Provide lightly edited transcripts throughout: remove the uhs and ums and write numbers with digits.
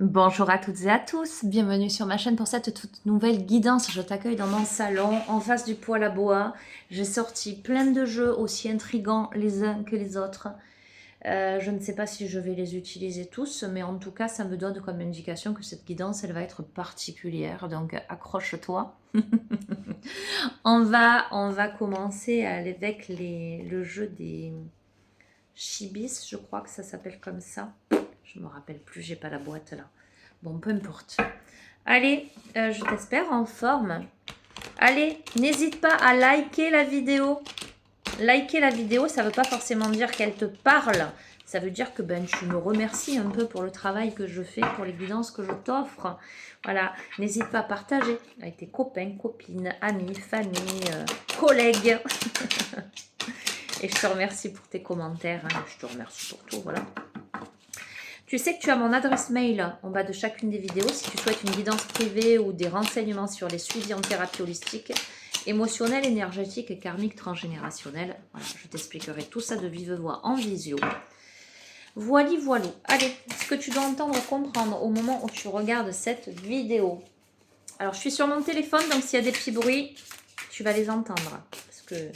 Bonjour à toutes et à tous, bienvenue sur ma chaîne pour cette toute nouvelle guidance. Je t'accueille dans mon salon, en face du poêle à bois. J'ai sorti plein de jeux aussi intrigants les uns que les autres. Je ne sais pas si je vais les utiliser tous, mais en tout cas, ça me donne comme indication que cette guidance, elle va être particulière. Donc, accroche-toi. on va commencer avec le jeu des Chibis, je crois que ça s'appelle comme ça. Je me rappelle plus, j'ai pas la boîte là. Bon, peu importe. Allez, je t'espère en forme. Allez, n'hésite pas à liker la vidéo. Liker la vidéo, ça ne veut pas forcément dire qu'elle te parle. Ça veut dire que tu me remercies un peu pour le travail que je fais, pour les guidances que je t'offre. Voilà, n'hésite pas à partager avec tes copains, copines, amis, famille, collègues. Et je te remercie pour tes commentaires. Hein. Je te remercie pour tout, voilà. Tu sais que tu as mon adresse mail en bas de chacune des vidéos si tu souhaites une guidance privée ou des renseignements sur les suivis en thérapie holistique, émotionnelle, énergétique et karmique transgénérationnelle. Voilà, je t'expliquerai tout ça de vive voix en visio. Voili voilou. Allez, ce que tu dois entendre comprendre au moment où tu regardes cette vidéo. Alors, je suis sur mon téléphone, donc s'il y a des petits bruits, tu vas les entendre. Parce que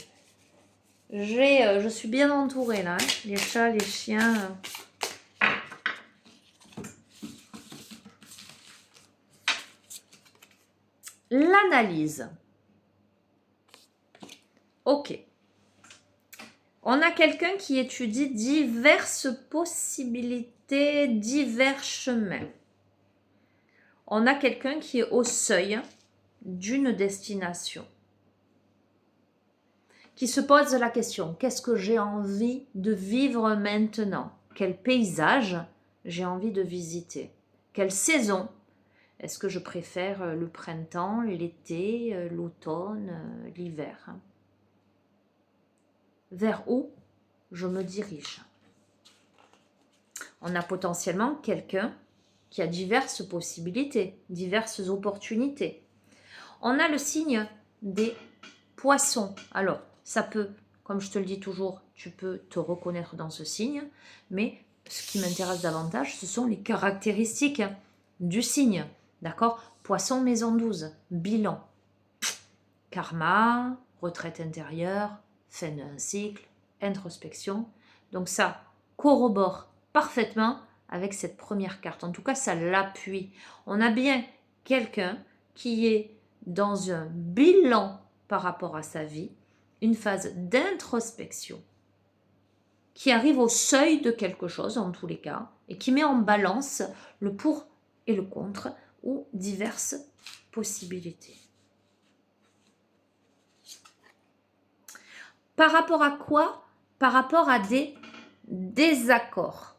je suis bien entourée là. Hein. Les chats, les chiens... L'analyse. Ok. On a quelqu'un qui étudie diverses possibilités, divers chemins. On a quelqu'un qui est au seuil d'une destination. Qui se pose la question, qu'est-ce que j'ai envie de vivre maintenant? Quel paysage j'ai envie de visiter? Quelle saison? Est-ce que je préfère le printemps, l'été, l'automne, l'hiver? Vers où je me dirige? On a potentiellement quelqu'un qui a diverses possibilités, diverses opportunités. On a le signe des poissons. Alors, ça peut, comme je te le dis toujours, tu peux te reconnaître dans ce signe, mais ce qui m'intéresse davantage, ce sont les caractéristiques du signe. D'accord? Poisson maison 12, bilan, karma, retraite intérieure, fin d'un cycle, introspection. Donc ça corrobore parfaitement avec cette première carte. En tout cas, ça l'appuie. On a bien quelqu'un qui est dans un bilan par rapport à sa vie, une phase d'introspection, qui arrive au seuil de quelque chose en tous les cas, et qui met en balance le pour et le contre, ou diverses possibilités. Par rapport à quoi? Par rapport à des désaccords.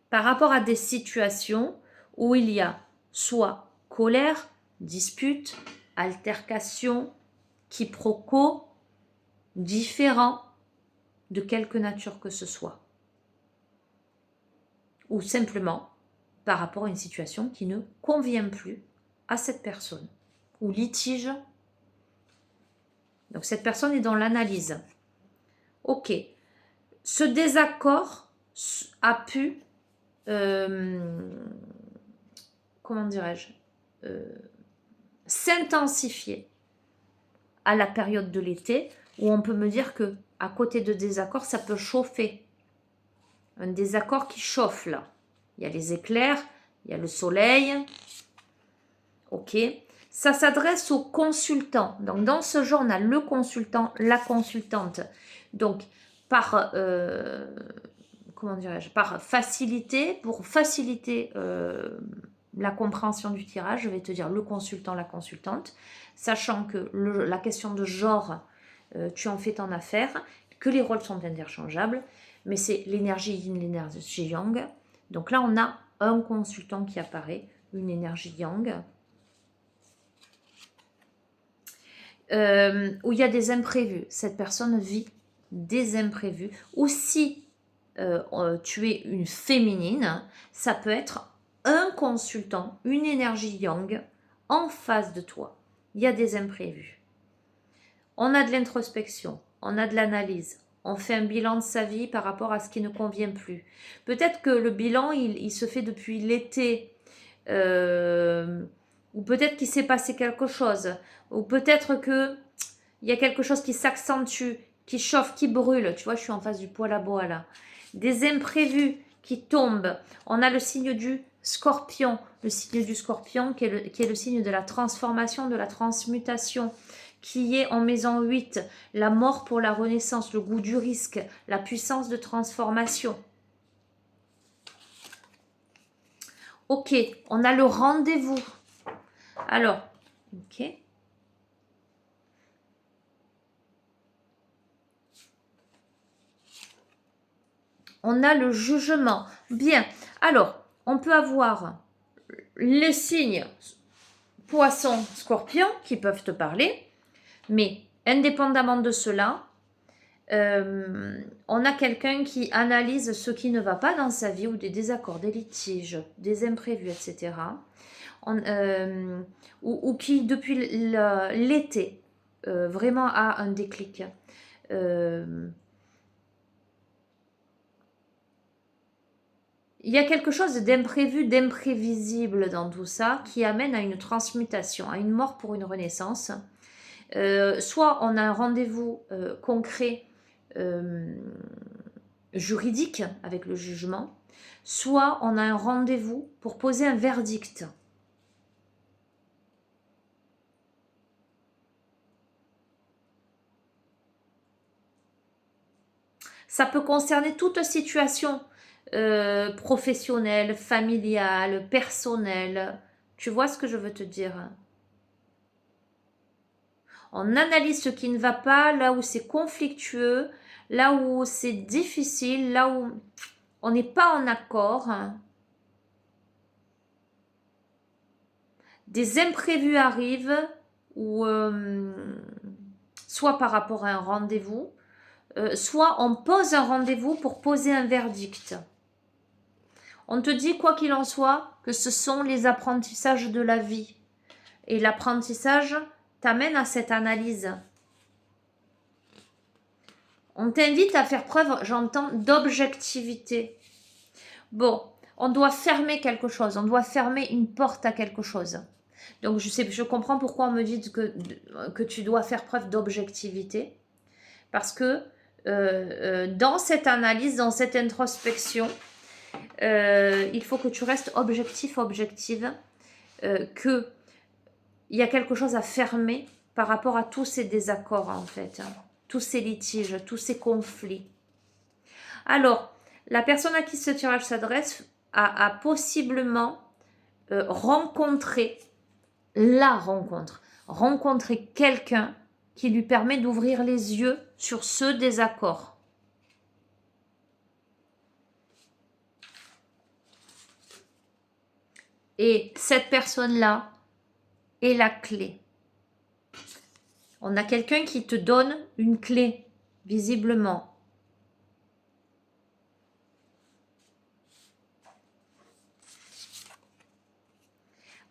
Par rapport à des situations où il y a soit colère, dispute, altercation, quiproquo, différent de quelque nature que ce soit. Ou simplement par rapport à une situation qui ne convient plus à cette personne. Ou litige. Donc cette personne est dans l'analyse. Ok. Ce désaccord a pu, comment dirais-je, s'intensifier à la période de l'été, où on peut me dire que à côté de désaccord, ça peut chauffer. Un désaccord qui chauffe là. Il y a les éclairs, il y a le soleil. Ok. Ça s'adresse aux consultants. Donc dans ce genre, on a le consultant, la consultante. Donc par comment dirais-je, par facilité, pour faciliter la compréhension du tirage, je vais te dire le consultant, la consultante, sachant que la question de genre, tu en fais ton affaire, que les rôles sont interchangeables, mais c'est l'énergie yin, l'énergie yang. Donc là, on a un consultant qui apparaît, une énergie yang, où il y a des imprévus. Cette personne vit des imprévus. Ou si tu es une féminine, ça peut être un consultant, une énergie yang en face de toi. Il y a des imprévus. On a de l'introspection, on a de l'analyse, on fait un bilan de sa vie par rapport à ce qui ne convient plus. Peut-être que le bilan, il se fait depuis l'été, ou peut-être qu'il s'est passé quelque chose, ou peut-être que il y a quelque chose qui s'accentue, qui chauffe, qui brûle. Tu vois, je suis en face du poêle à bois là. Des imprévus qui tombent. On a le signe du Scorpion. Le signe du Scorpion qui est le signe de la transformation, de la transmutation, qui est en maison 8. La mort pour la renaissance, le goût du risque, la puissance de transformation. Ok, on a le rendez-vous. Alors, ok. On a le jugement. Bien. Alors, on peut avoir les signes poisson, scorpion qui peuvent te parler. Mais indépendamment de cela, on a quelqu'un qui analyse ce qui ne va pas dans sa vie ou des désaccords, des litiges, des imprévus, etc. Ou qui, depuis l'été, vraiment a un déclic. Il y a quelque chose d'imprévu, d'imprévisible dans tout ça qui amène à une transmutation, à une mort pour une renaissance. Soit on a un rendez-vous concret juridique avec le jugement, soit on a un rendez-vous pour poser un verdict. Ça peut concerner toute situation professionnelle, familiale, personnelle. Tu vois ce que je veux te dire? On analyse ce qui ne va pas, là où c'est conflictueux, là où c'est difficile, là où on n'est pas en accord. Des imprévus arrivent, ou soit par rapport à un rendez-vous, soit on pose un rendez-vous pour poser un verdict. On te dit, quoi qu'il en soit, que ce sont les apprentissages de la vie. Et l'apprentissage t'amène à cette analyse. On t'invite à faire preuve, j'entends, d'objectivité. Bon, on doit fermer quelque chose, on doit fermer une porte à quelque chose. Donc je comprends pourquoi on me dit que tu dois faire preuve d'objectivité. Parce que dans cette analyse, dans cette introspection, il faut que tu restes objectif, objective, qu'il y a quelque chose à fermer par rapport à tous ces désaccords en fait, hein, tous ces litiges, tous ces conflits. Alors, la personne à qui ce tirage s'adresse a possiblement rencontré quelqu'un qui lui permet d'ouvrir les yeux sur ce désaccord. Et cette personne-là est la clé. On a quelqu'un qui te donne une clé, visiblement.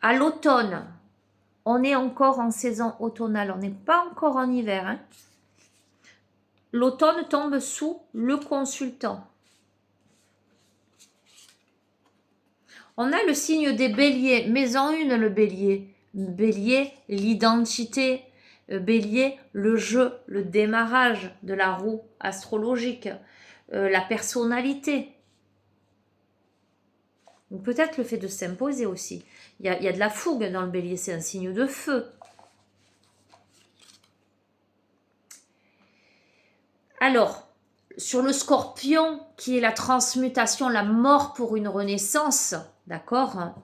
À l'automne, on est encore en saison automnale, on n'est pas encore en hiver. Hein. L'automne tombe sous le consultant. On a le signe des béliers, maison 1 le bélier. Bélier, l'identité. Bélier, le jeu, le démarrage de la roue astrologique. La personnalité. Peut-être le fait de s'imposer aussi. Il y a de la fougue dans le bélier, c'est un signe de feu. Alors, sur le scorpion, qui est la transmutation, la mort pour une renaissance, d'accord,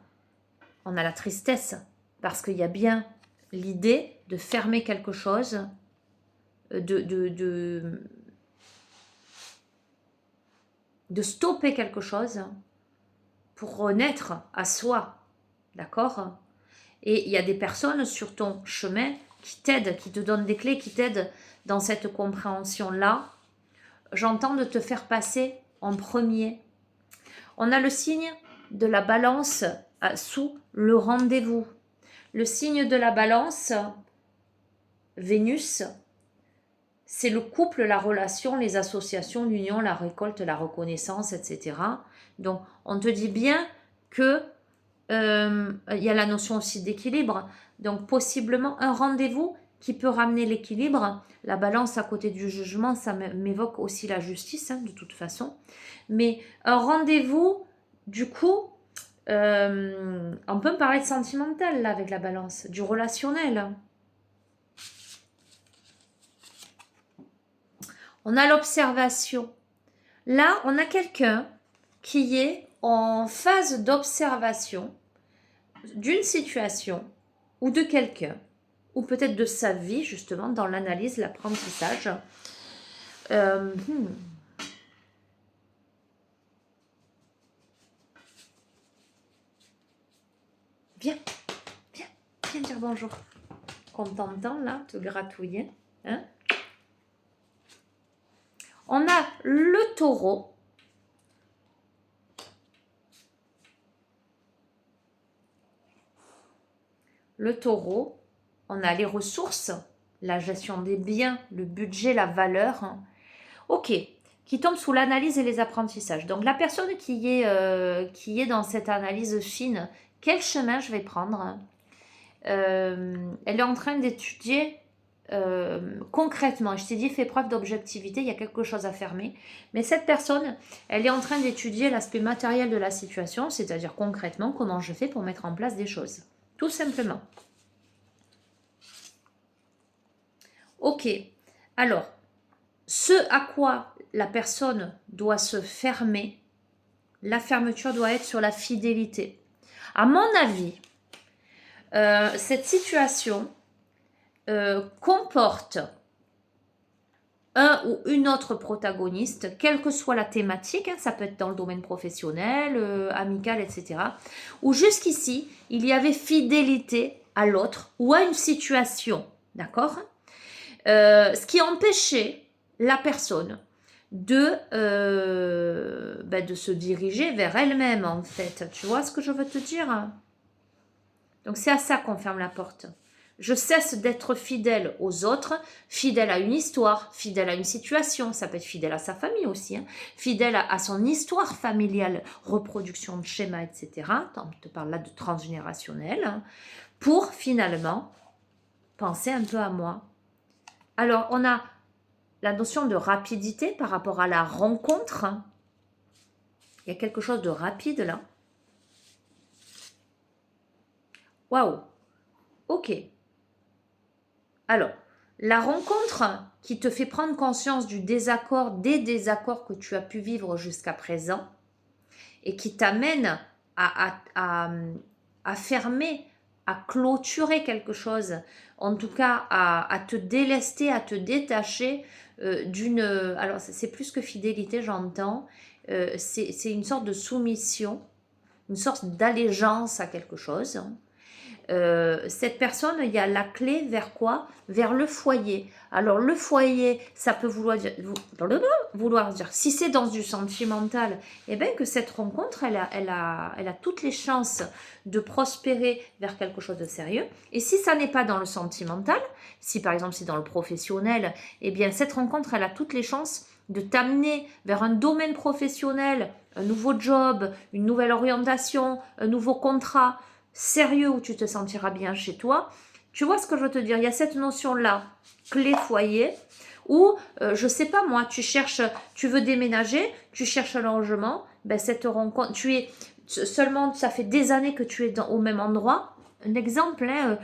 on a la tristesse, parce qu'il y a bien l'idée de fermer quelque chose, de stopper quelque chose pour renaître à soi, d'accord? Et il y a des personnes sur ton chemin qui t'aident, qui te donnent des clés, qui t'aident dans cette compréhension-là. J'entends de te faire passer en premier. On a le signe de la balance sous le rendez-vous. Le signe de la balance, Vénus, c'est le couple, la relation, les associations, l'union, la récolte, la reconnaissance, etc. Donc, on te dit bien que il y a la notion aussi d'équilibre. Donc, possiblement, un rendez-vous qui peut ramener l'équilibre. La balance à côté du jugement, ça m'évoque aussi la justice, hein, de toute façon. Mais un rendez-vous, du coup, on peut parler de sentimental, là, avec la balance, du relationnel. On a l'observation. Là, on a quelqu'un qui est en phase d'observation d'une situation ou de quelqu'un, ou peut-être de sa vie, justement, dans l'analyse, l'apprentissage. Viens, viens dire bonjour. Qu'on t'entend, là, te gratouiller. Hein? On a le taureau. Le taureau, on a les ressources, la gestion des biens, le budget, la valeur. Ok, qui tombe sous l'analyse et les apprentissages. Donc la personne qui est dans cette analyse fine, quel chemin je vais prendre? Elle est en train d'étudier concrètement. Je t'ai dit, fais preuve d'objectivité, il y a quelque chose à fermer. Mais cette personne, elle est en train d'étudier l'aspect matériel de la situation, c'est-à-dire concrètement comment je fais pour mettre en place des choses. Tout simplement. Ok, alors, ce à quoi la personne doit se fermer, la fermeture doit être sur la fidélité. À mon avis, cette situation comporte un ou une autre protagoniste, quelle que soit la thématique, hein, ça peut être dans le domaine professionnel, amical, etc., où jusqu'ici, il y avait fidélité à l'autre ou à une situation, d'accord? Ce qui empêchait la personne de se diriger vers elle-même, en fait. Tu vois ce que je veux te dire? Donc, c'est à ça qu'on ferme la porte. Je cesse d'être fidèle aux autres, fidèle à une histoire, fidèle à une situation, ça peut être fidèle à sa famille aussi, hein, fidèle à son histoire familiale, reproduction de schémas, etc. On te parle là de transgénérationnel, hein, pour finalement penser un peu à moi. Alors, on a la notion de rapidité par rapport à la rencontre. Il y a quelque chose de rapide là. Waouh! Ok. Alors, la rencontre qui te fait prendre conscience du désaccord, des désaccords que tu as pu vivre jusqu'à présent et qui t'amène à fermer, à clôturer quelque chose, en tout cas à te délester, à te détacher d'une... Alors, c'est plus que fidélité, j'entends. C'est une sorte de soumission, une sorte d'allégeance à quelque chose. Cette personne, il y a la clé vers quoi? Vers le foyer. Alors le foyer, ça peut vouloir dire, si c'est dans du sentimental, eh bien que cette rencontre, elle a toutes les chances de prospérer vers quelque chose de sérieux. Et si ça n'est pas dans le sentimental, si par exemple c'est dans le professionnel, eh bien cette rencontre, elle a toutes les chances de t'amener vers un domaine professionnel, un nouveau job, une nouvelle orientation, un nouveau contrat, sérieux où tu te sentiras bien chez toi. Tu vois ce que je veux te dire? Il y a cette notion-là, clé foyer, où, je sais pas moi, tu veux déménager, tu cherches un logement, ben cette rencontre, seulement, ça fait des années que tu es au même endroit. Un exemple, hein,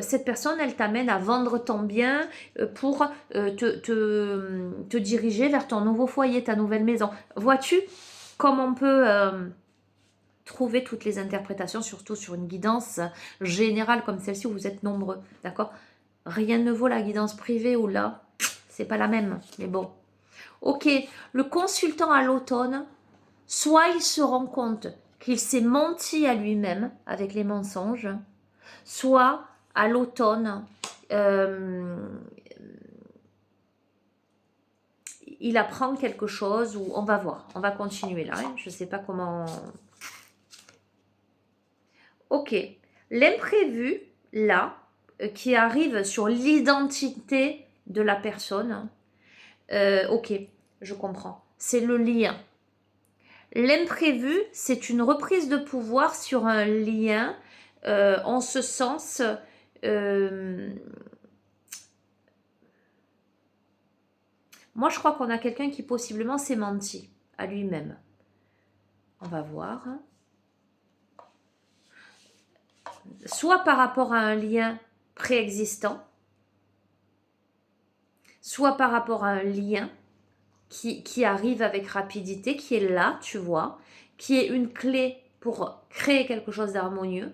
cette personne, elle t'amène à vendre ton bien pour te diriger vers ton nouveau foyer, ta nouvelle maison. Vois-tu comme on peut... trouver toutes les interprétations, surtout sur une guidance générale comme celle-ci où vous êtes nombreux, d'accord? Rien ne vaut la guidance privée où là, c'est pas la même, mais bon. Ok, le consultant à l'automne, soit il se rend compte qu'il s'est menti à lui-même avec les mensonges, soit à l'automne, il apprend quelque chose, ou on va voir, on va continuer là, hein, je sais pas comment... Ok, l'imprévu, là, qui arrive sur l'identité de la personne, Ok, je comprends. C'est le lien. L'imprévu, c'est une reprise de pouvoir sur un lien, en ce sens... moi, je crois qu'on a quelqu'un qui possiblement s'est menti à lui-même. On va voir. Soit par rapport à un lien préexistant, soit par rapport à un lien qui arrive avec rapidité, qui est là, tu vois, qui est une clé pour créer quelque chose d'harmonieux.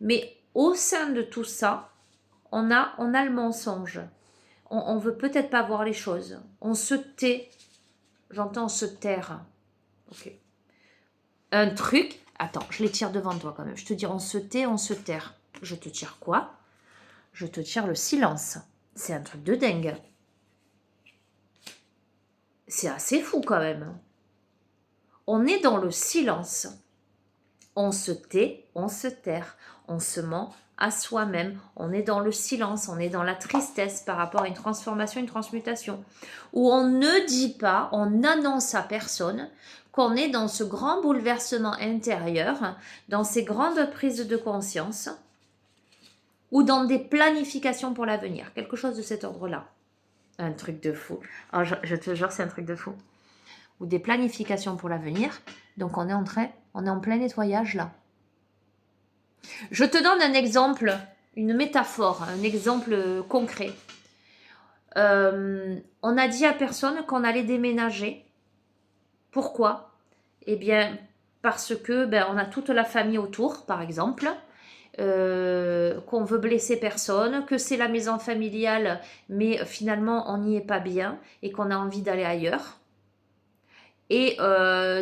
Mais au sein de tout ça, on a le mensonge. On veut peut-être pas voir les choses. On se tait. J'entends se taire. Ok. Un truc. Attends, je les tire devant toi quand même. Je te dis on se tait, on se terre. Je te tire quoi? Je te tire le silence. C'est un truc de dingue. C'est assez fou quand même. On est dans le silence. On se tait, on se terre. On se ment à soi-même. On est dans le silence, on est dans la tristesse par rapport à une transformation, une transmutation. Où on ne dit pas, on n'annonce à personne qu'on est dans ce grand bouleversement intérieur, dans ces grandes prises de conscience, ou dans des planifications pour l'avenir. Quelque chose de cet ordre-là. Un truc de fou. Oh, je te jure, c'est un truc de fou. Ou des planifications pour l'avenir. Donc on est en plein nettoyage là. Je te donne un exemple, une métaphore, un exemple concret. On a dit à personne qu'on allait déménager. Pourquoi? Eh bien, parce que on a toute la famille autour, par exemple, qu'on veut blesser personne, que c'est la maison familiale, mais finalement on n'y est pas bien et qu'on a envie d'aller ailleurs. Et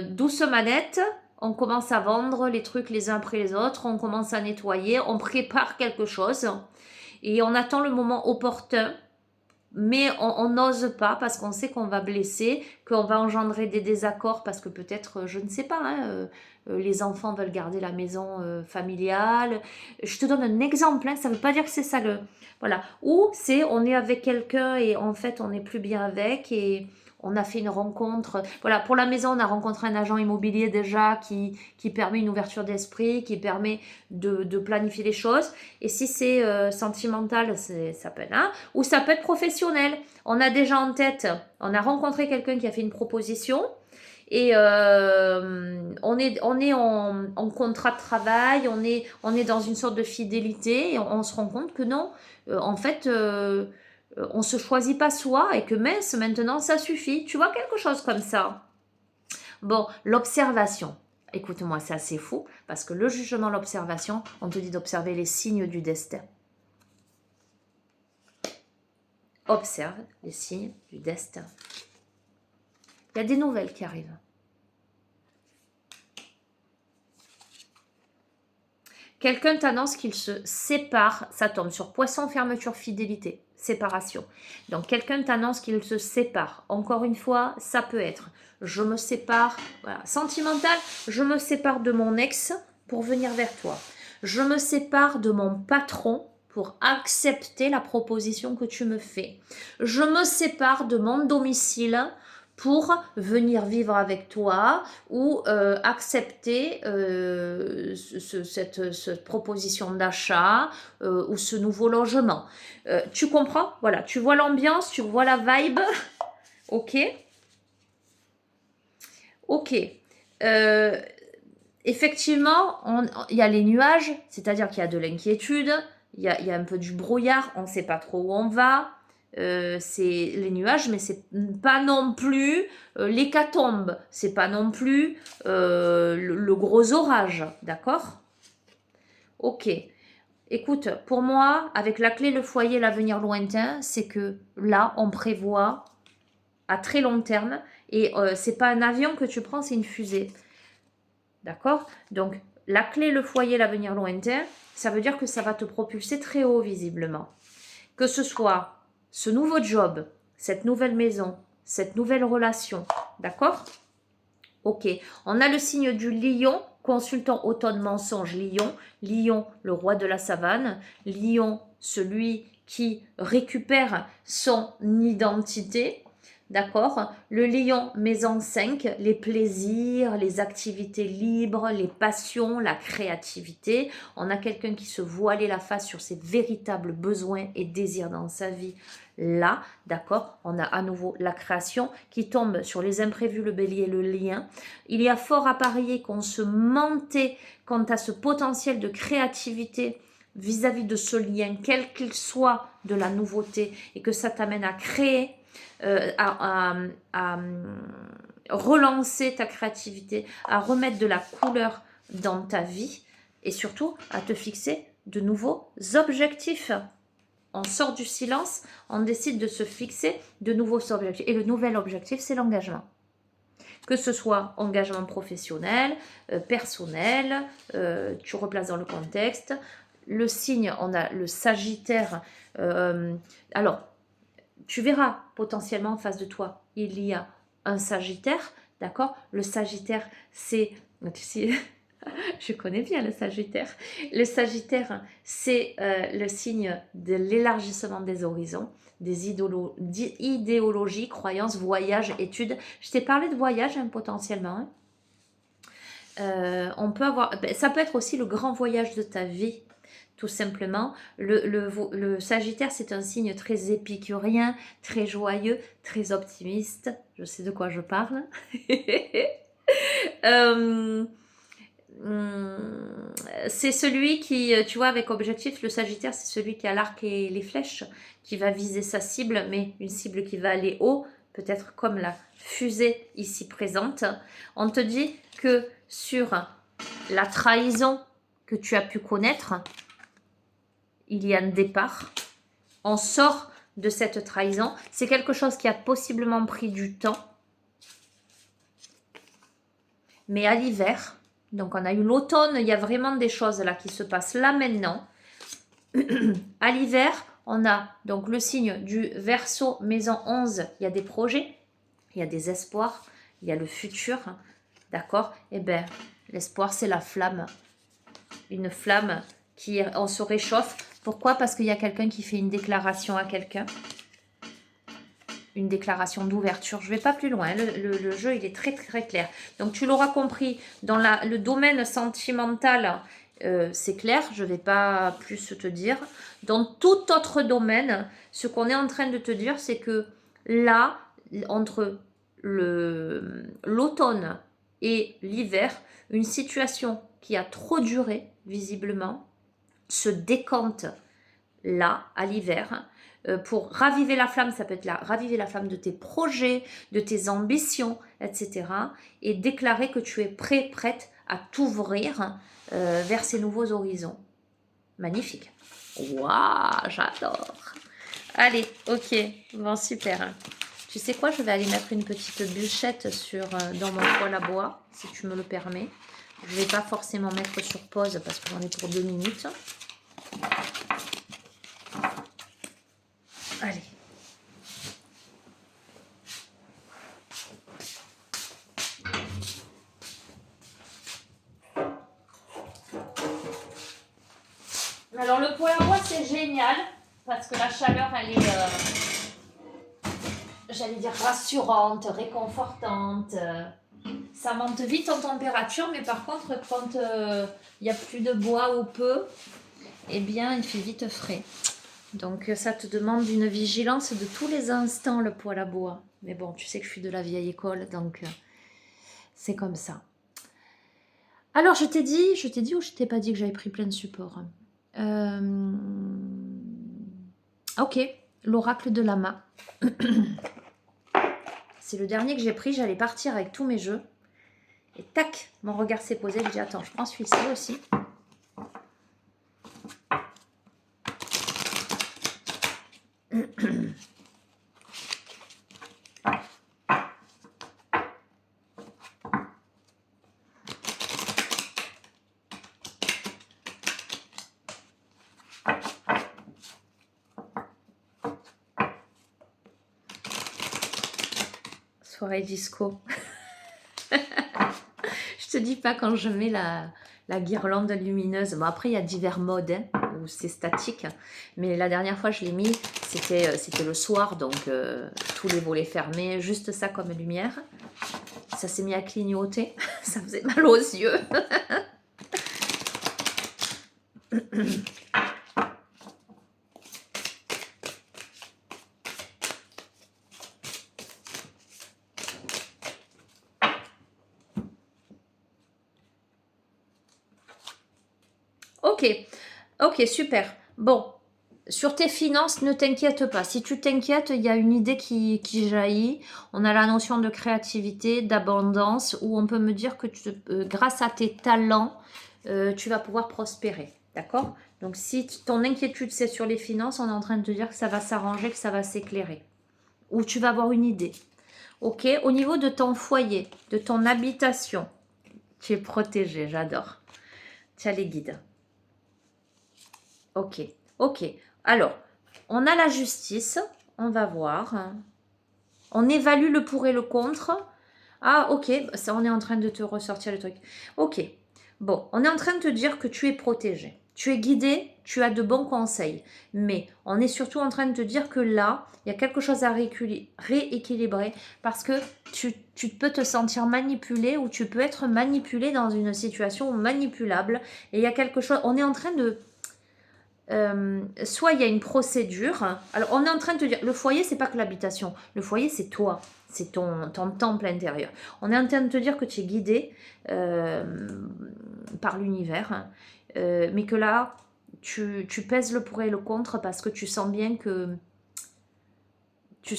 douce manette, on commence à vendre les trucs les uns après les autres, on commence à nettoyer, on prépare quelque chose et on attend le moment opportun, mais on n'ose pas parce qu'on sait qu'on va blesser, qu'on va engendrer des désaccords parce que peut-être, je ne sais pas, les enfants veulent garder la maison familiale. Je te donne un exemple, ça ne veut pas dire que c'est ça le... Voilà. Ou c'est on est avec quelqu'un et en fait on n'est plus bien avec et... On a fait une rencontre. Voilà, pour la maison, on a rencontré un agent immobilier déjà qui permet une ouverture d'esprit, qui permet de planifier les choses. Et si c'est sentimental, ça peut être ou ça peut être professionnel. On a déjà en tête, on a rencontré quelqu'un qui a fait une proposition. Et on est en contrat de travail, on est dans une sorte de fidélité et on se rend compte que non, en fait... on se choisit pas soi et que mince, maintenant ça suffit. Tu vois, quelque chose comme ça. Bon, l'observation. Écoute-moi, c'est assez fou parce que le jugement, l'observation, on te dit d'observer les signes du destin. Observe les signes du destin. Il y a des nouvelles qui arrivent. Quelqu'un t'annonce qu'il se sépare, ça tombe sur poisson, fermeture, fidélité, séparation. Donc quelqu'un t'annonce qu'il se sépare. Encore une fois, ça peut être, je me sépare, voilà, sentimental, je me sépare de mon ex pour venir vers toi. Je me sépare de mon patron pour accepter la proposition que tu me fais. Je me sépare de mon domicile pour venir vivre avec toi ou accepter cette proposition d'achat ou ce nouveau logement. Tu comprends? Voilà, tu vois l'ambiance, tu vois la vibe. Ok. Ok. Effectivement, il y a les nuages, c'est-à-dire qu'il y a de l'inquiétude, il y a un peu du brouillard, on ne sait pas trop où on va. C'est les nuages, mais c'est pas non plus l'hécatombe, c'est pas non plus le gros orage, d'accord? Ok. Écoute, pour moi, avec la clé, le foyer, l'avenir lointain, c'est que là, on prévoit à très long terme, et c'est pas un avion que tu prends, c'est une fusée. D'accord? Donc, la clé, le foyer, l'avenir lointain, ça veut dire que ça va te propulser très haut, visiblement. Que ce soit ce nouveau job, cette nouvelle maison, cette nouvelle relation. D'accord? Ok. On a le signe du lion, consultant automne mensonge, lion. Lion, le roi de la savane. Lion, celui qui récupère son identité. D'accord? Le lion, maison 5, les plaisirs, les activités libres, les passions, la créativité. On a quelqu'un qui se voilait la face sur ses véritables besoins et désirs dans sa vie. Là, d'accord? On a à nouveau la création qui tombe sur les imprévus, le bélier, le lien. Il y a fort à parier qu'on se mentait quant à ce potentiel de créativité vis-à-vis de ce lien, quel qu'il soit, de la nouveauté, et que ça t'amène à créer, à relancer ta créativité, à remettre de la couleur dans ta vie et surtout à te fixer de nouveaux objectifs. On sort du silence, on décide de se fixer de nouveaux objectifs. Et le nouvel objectif, c'est l'engagement. Que ce soit engagement professionnel, personnel, tu replaces dans le contexte. Le signe, on a le Sagittaire. Alors, tu verras potentiellement en face de toi, il y a un Sagittaire, d'accord? Le Sagittaire, c'est... Tu sais, je connais bien le Sagittaire. Le Sagittaire, c'est le signe de l'élargissement des horizons, des idéologies, croyances, voyages, études. Je t'ai parlé de voyage potentiellement. On peut avoir, ça peut être aussi le grand voyage de ta vie. Tout simplement, le Sagittaire, c'est un signe très épicurien, très joyeux, très optimiste. Je sais de quoi je parle. C'est celui qui, tu vois, avec objectif, le Sagittaire, c'est celui qui a l'arc et les flèches, qui va viser sa cible, mais une cible qui va aller haut, peut-être comme la fusée ici présente. On te dit que sur la trahison que tu as pu connaître, il y a un départ, on sort de cette trahison, c'est quelque chose qui a possiblement pris du temps, mais à l'hiver, donc on a eu l'automne, il y a vraiment des choses là qui se passent là maintenant. À l'hiver, on a donc le signe du Verseau, maison 11, il y a des projets, il y a des espoirs, il y a le futur, d'accord? Eh bien, l'espoir c'est la flamme, une flamme qui, on se réchauffe. Pourquoi? Parce qu'il y a quelqu'un qui fait une déclaration à quelqu'un. Une déclaration d'ouverture. Je ne vais pas plus loin. Le jeu, il est très, très clair. Donc, tu l'auras compris. Dans le domaine sentimental, c'est clair. Je ne vais pas plus te dire. Dans tout autre domaine, ce qu'on est en train de te dire, c'est que là, entre l'automne et l'hiver, une situation qui a trop duré, visiblement, se décante là, à l'hiver, pour raviver la flamme. Ça peut être là, raviver la flamme de tes projets, de tes ambitions, etc. Et déclarer que tu es prêt, prête à t'ouvrir vers ces nouveaux horizons. Magnifique. Waouh, j'adore. Allez, ok, bon, super. Tu sais quoi, je vais aller mettre une petite bûchette dans mon poêle à bois, si tu me le permets. Je ne vais pas forcément mettre sur pause parce que j'en ai pour 2 minutes. Allez. Alors le poêle à bois c'est génial parce que la chaleur elle est, j'allais dire rassurante, réconfortante. Ça monte vite en température, mais par contre quand il n'y a plus de bois ou peu, eh bien il fait vite frais. Donc ça te demande une vigilance de tous les instants le poêle à bois. Mais bon, tu sais que je suis de la vieille école, donc c'est comme ça. Alors je t'ai dit ou je t'ai pas dit que j'avais pris plein de supports. Ok, l'oracle de Lama. C'est le dernier que j'ai pris, j'allais partir avec tous mes jeux. Et tac, mon regard s'est posé, je dis attends, je prends celui-ci aussi. Soirée disco. Je te dis pas quand je mets la guirlande lumineuse. Bon, après, il y a divers modes. Hein. ou c'est statique. Mais la dernière fois, je l'ai mis, c'était le soir, donc tous les volets fermés, juste ça comme lumière. Ça s'est mis à clignoter, ça faisait mal aux yeux. Ok, ok, super. Bon, sur tes finances, ne t'inquiète pas. Si tu t'inquiètes, il y a une idée qui jaillit. On a la notion de créativité, d'abondance, où on peut me dire que grâce à tes talents, tu vas pouvoir prospérer. D'accord? Donc, si ton inquiétude, c'est sur les finances, on est en train de te dire que ça va s'arranger, que ça va s'éclairer. Ou tu vas avoir une idée. Ok? Au niveau de ton foyer, de ton habitation, tu es protégé, j'adore. Tu as les guides. Ok, ok. Alors, on a la justice, on va voir. On évalue le pour et le contre. Ah, ok, ça, on est en train de te ressortir le truc. Ok, bon, on est en train de te dire que tu es protégé. Tu es guidé, tu as de bons conseils. Mais on est surtout en train de te dire que là, il y a quelque chose à rééquilibrer parce que tu peux te sentir manipulé ou tu peux être manipulé dans une situation manipulable. Et il y a quelque chose, on est en train de... soit il y a une procédure. Alors, on est en train de te dire, le foyer, c'est pas que l'habitation. Le foyer, c'est toi. C'est ton temple intérieur. On est en train de te dire que tu es guidé par l'univers. Mais que là, tu pèses le pour et le contre parce que tu sens bien que... Il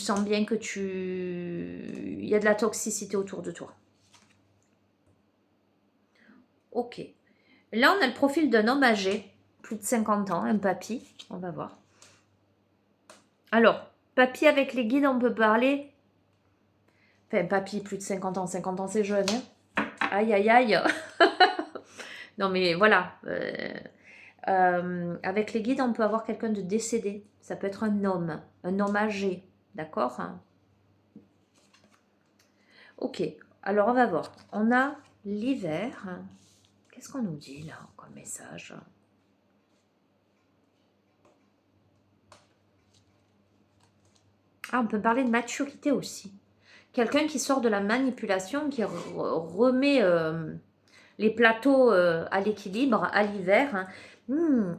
y a de la toxicité autour de toi. Ok. Là, on a le profil d'un homme âgé. Plus de 50 ans, un papy. On va voir. Alors, papy avec les guides, on peut parler. Enfin, papy, plus de 50 ans. 50 ans, c'est jeune. Hein, aïe, aïe, aïe. Non, mais voilà. Avec les guides, on peut avoir quelqu'un de décédé. Ça peut être un homme âgé. D'accord? Ok. Alors, on va voir. On a l'hiver. Qu'est-ce qu'on nous dit là comme message? Ah, on peut parler de maturité aussi. Quelqu'un qui sort de la manipulation, qui remet les plateaux à l'équilibre à l'hiver,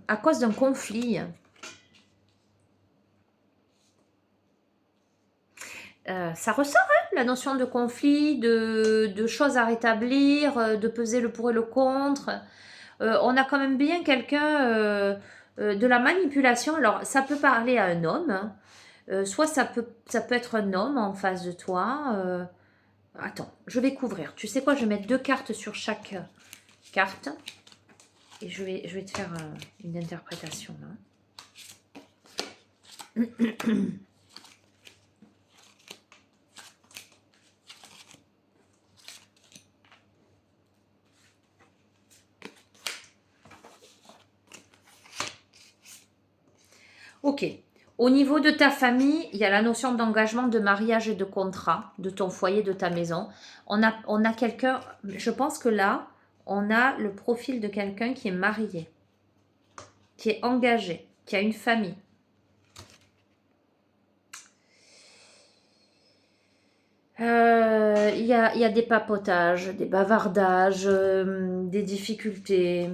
à cause d'un conflit. Ça ressort, hein, la notion de conflit, de choses à rétablir, de peser le pour et le contre. On a quand même bien quelqu'un de la manipulation. Alors, ça peut parler à un homme, hein. Soit ça peut être un homme en face de toi. Attends, je vais couvrir. Tu sais quoi, je vais mettre 2 cartes sur chaque carte. Et je vais te faire une interprétation là. Ok. Au niveau de ta famille, il y a la notion d'engagement, de mariage et de contrat, de ton foyer, de ta maison. On a quelqu'un, je pense que là, on a le profil de quelqu'un qui est marié, qui est engagé, qui a une famille. Il y a des papotages, des bavardages, des difficultés.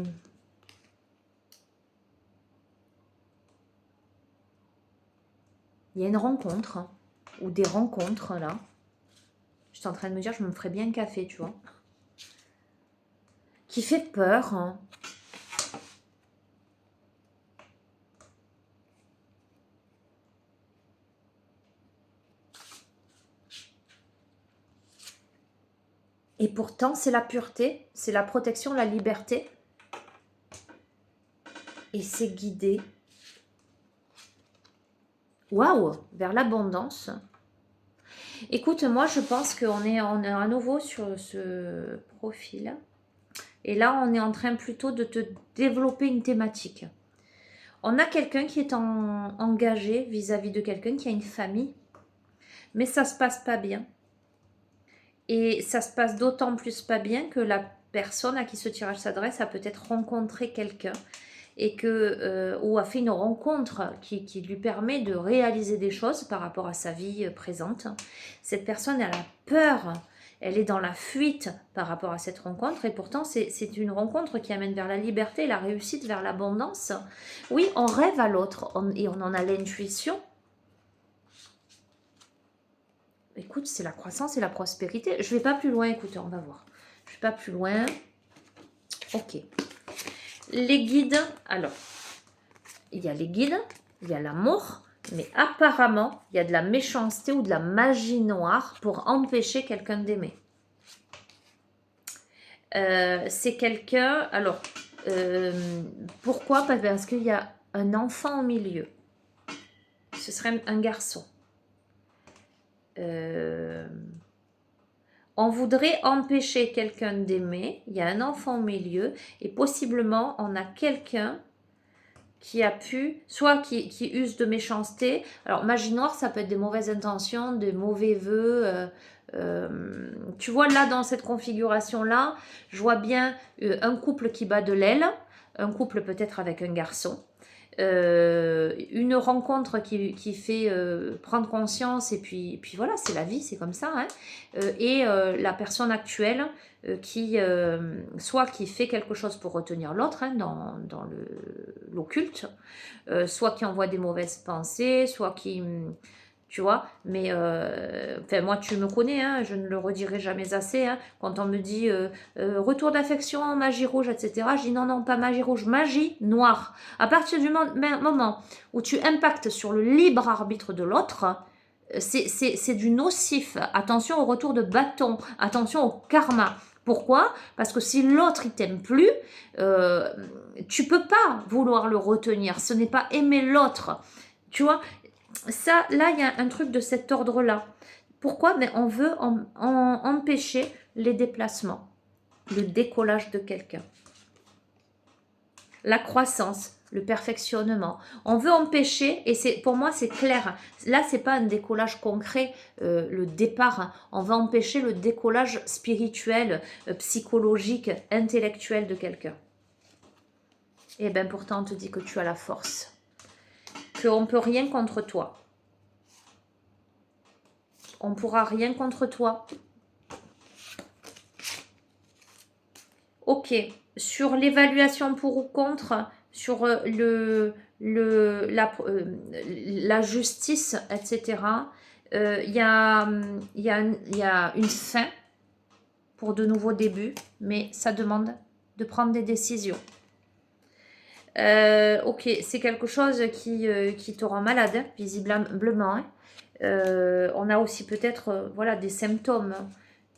Il y a une rencontre, hein, ou des rencontres, là. Je suis en train de me dire, je me ferais bien un café, tu vois. Qui fait peur, hein. Et pourtant, c'est la pureté, c'est la protection, la liberté. Et c'est guidé. Waouh, vers l'abondance. Écoute, moi, je pense qu'on est à nouveau sur ce profil. Et là, on est en train plutôt de te développer une thématique. On a quelqu'un qui est engagé vis-à-vis de quelqu'un qui a une famille. Mais ça ne se passe pas bien. Et ça se passe d'autant plus pas bien que la personne à qui ce tirage s'adresse a peut-être rencontré quelqu'un et que, ou a fait une rencontre qui lui permet de réaliser des choses par rapport à sa vie présente. Cette personne, elle a peur, elle est dans la fuite par rapport à cette rencontre, et pourtant c'est une rencontre qui amène vers la liberté, la réussite, vers l'abondance. Oui, on rêve à l'autre et on en a l'intuition. Écoute, c'est la croissance et la prospérité. Je ne vais pas plus loin, écoutez, on va voir. Je ne vais pas plus loin. Ok. Les guides, alors, il y a les guides, il y a l'amour, mais apparemment, il y a de la méchanceté ou de la magie noire pour empêcher quelqu'un d'aimer. C'est quelqu'un, alors, pourquoi? Parce qu'il y a un enfant au milieu. Ce serait un garçon. On voudrait empêcher quelqu'un d'aimer, il y a un enfant au milieu, et possiblement on a quelqu'un qui a pu, soit qui use de méchanceté. Alors magie noire, ça peut être des mauvaises intentions, des mauvais vœux. Tu vois là dans cette configuration là, je vois bien un couple qui bat de l'aile, un couple peut-être avec un garçon. Une rencontre qui fait prendre conscience, et puis voilà, c'est la vie, c'est comme ça, hein. Et la personne actuelle qui soit qui fait quelque chose pour retenir l'autre, hein, dans l'occulte, soit qui envoie des mauvaises pensées, soit qui... Tu vois, mais enfin, moi tu me connais, hein, je ne le redirai jamais assez, hein, quand on me dit retour d'affection, magie rouge, etc. Je dis non, non, pas magie rouge, magie noire. À partir du moment où tu impactes sur le libre arbitre de l'autre, c'est du nocif. Attention au retour de bâton, attention au karma. Pourquoi? Parce que si l'autre il t'aime plus, tu peux pas vouloir le retenir. Ce n'est pas aimer l'autre. Tu vois, ça, là, il y a un truc de cet ordre-là. Pourquoi? Mais on veut empêcher les déplacements, le décollage de quelqu'un, la croissance, le perfectionnement. On veut empêcher, et pour moi c'est clair, là c'est pas un décollage concret, le départ, on va empêcher le décollage spirituel, psychologique, intellectuel de quelqu'un. Et bien pourtant on te dit que tu as la force, qu'on ne peut rien contre toi. On ne pourra rien contre toi. Ok, sur l'évaluation pour ou contre, sur la justice, etc., il y a une fin pour de nouveaux débuts, mais ça demande de prendre des décisions. Ok, c'est quelque chose qui te rend malade, hein, visiblement. Hein. On a aussi peut-être voilà, des symptômes.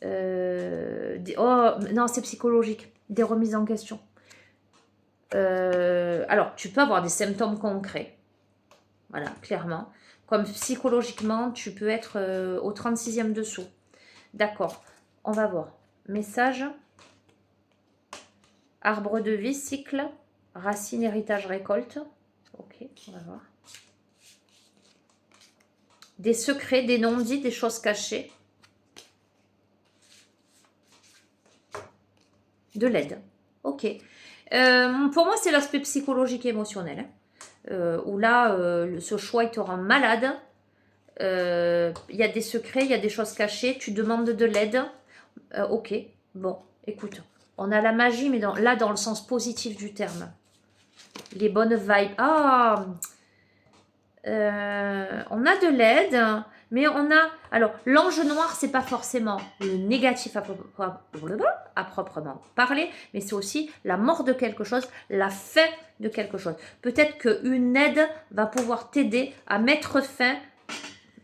Oh, non, c'est psychologique. Des remises en question. Alors, tu peux avoir des symptômes concrets. Voilà, clairement. Comme psychologiquement, tu peux être au 36e dessous. D'accord, on va voir. Message. Arbre de vie, cycle. Racine, héritage, récolte. Ok, on va voir. Des secrets, des non-dits, des choses cachées. De l'aide. Ok. Pour moi, c'est l'aspect psychologique et émotionnel. Où là, ce choix, il te rend malade. Il y a des secrets, il y a des choses cachées. Tu demandes de l'aide. Ok. Bon, écoute. On a la magie, mais là, dans le sens positif du terme. Les bonnes vibes. Ah, on a de l'aide, mais on a... Alors, l'ange noir, c'est pas forcément le négatif à proprement parler, mais c'est aussi la mort de quelque chose, la fin de quelque chose. Peut-être qu'une aide va pouvoir t'aider à mettre fin,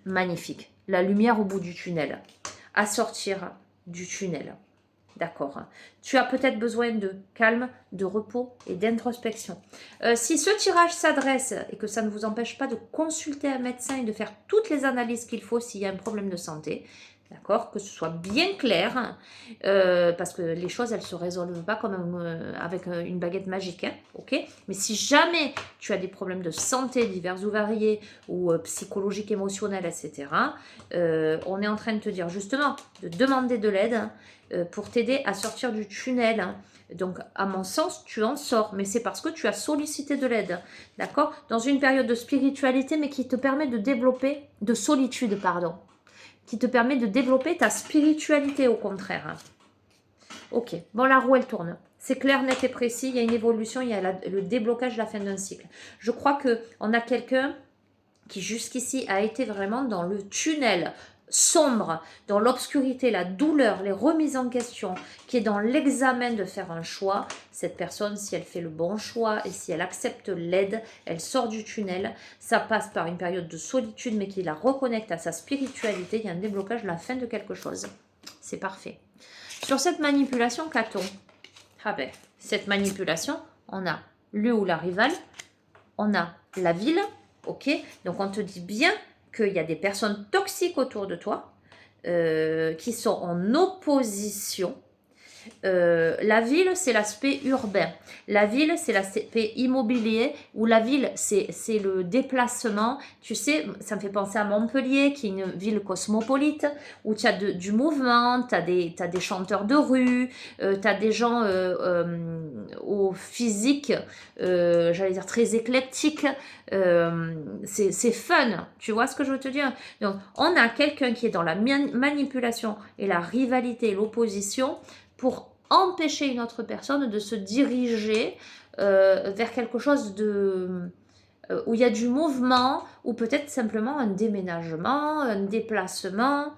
magnifique, la lumière au bout du tunnel, à sortir du tunnel. D'accord. Tu as peut-être besoin de calme, de repos et d'introspection. Si ce tirage s'adresse et que ça ne vous empêche pas de consulter un médecin et de faire toutes les analyses qu'il faut s'il y a un problème de santé, d'accord, que ce soit bien clair, parce que les choses, elles ne se résolvent pas comme avec une baguette magique, hein, ok. Mais si jamais tu as des problèmes de santé divers ou variés, ou psychologiques, émotionnels, etc., on est en train de te dire justement de demander de l'aide pour t'aider à sortir du tunnel, Donc, à mon sens, tu en sors, mais c'est parce que tu as sollicité de l'aide, d'accord? Dans une période de spiritualité, mais qui te permet de développer, de solitude, pardon, qui te permet de développer ta spiritualité au contraire. Ok, bon, la roue, elle tourne. C'est clair, net et précis, il y a une évolution, il y a le déblocage de la fin d'un cycle. Je crois qu'on a quelqu'un qui jusqu'ici a été vraiment dans le tunnel sombre, dans l'obscurité, la douleur, les remises en question, qui est dans l'examen de faire un choix. Cette personne, si elle fait le bon choix et si elle accepte l'aide, elle sort du tunnel. Ça passe par une période de solitude, mais qui la reconnecte à sa spiritualité. Il y a un déblocage de la fin de quelque chose. C'est parfait. Sur cette manipulation, qu'a-t-on? Ah ben, cette manipulation, on a le ou la rivale, on a la ville, ok? Donc, on te dit bien qu'il y a des personnes toxiques autour de toi qui sont en opposition. La ville, c'est l'aspect urbain. La ville, c'est l'aspect immobilier. Ou la ville, c'est le déplacement. Tu sais, ça me fait penser à Montpellier, qui est une ville cosmopolite, où tu as du mouvement, tu as des chanteurs de rue, tu as des gens au physique, j'allais dire très éclectique. C'est fun, tu vois ce que je veux te dire? Donc, on a quelqu'un qui est dans la manipulation et la rivalité, l'opposition, pour empêcher une autre personne de se diriger vers quelque chose où il y a du mouvement, ou peut-être simplement un déménagement, un déplacement.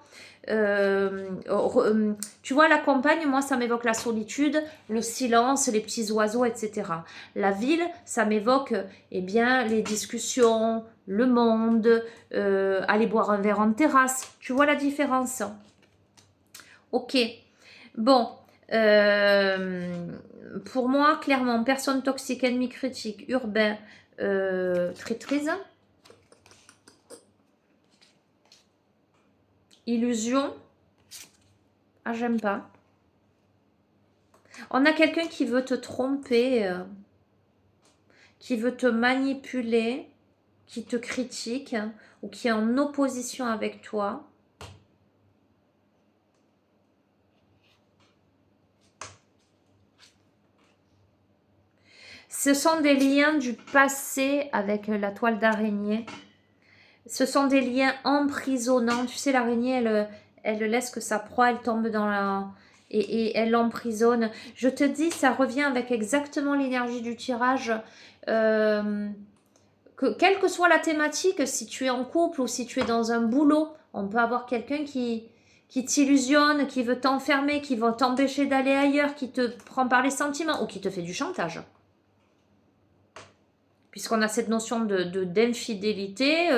Tu vois, la campagne, moi, ça m'évoque la solitude, le silence, les petits oiseaux, etc. La ville, ça m'évoque eh bien, les discussions, le monde, aller boire un verre en terrasse. Tu vois la différence? Ok. Bon. Pour moi, clairement, personne toxique, ennemi critique, urbain, traîtrise, illusion. Ah, j'aime pas. On a quelqu'un qui veut te tromper, qui veut te manipuler, qui te critique, ou qui est en opposition avec toi. Ce sont des liens du passé avec la toile d'araignée. Ce sont des liens emprisonnants. Tu sais, l'araignée, elle laisse que sa proie, elle tombe dans la... Et elle l'emprisonne. Je te dis, ça revient avec exactement l'énergie du tirage. Quelle que soit la thématique, si tu es en couple ou si tu es dans un boulot, on peut avoir quelqu'un qui t'illusionne, qui veut t'enfermer, qui veut t'empêcher d'aller ailleurs, qui te prend par les sentiments ou qui te fait du chantage. Puisqu'on a cette notion d'infidélité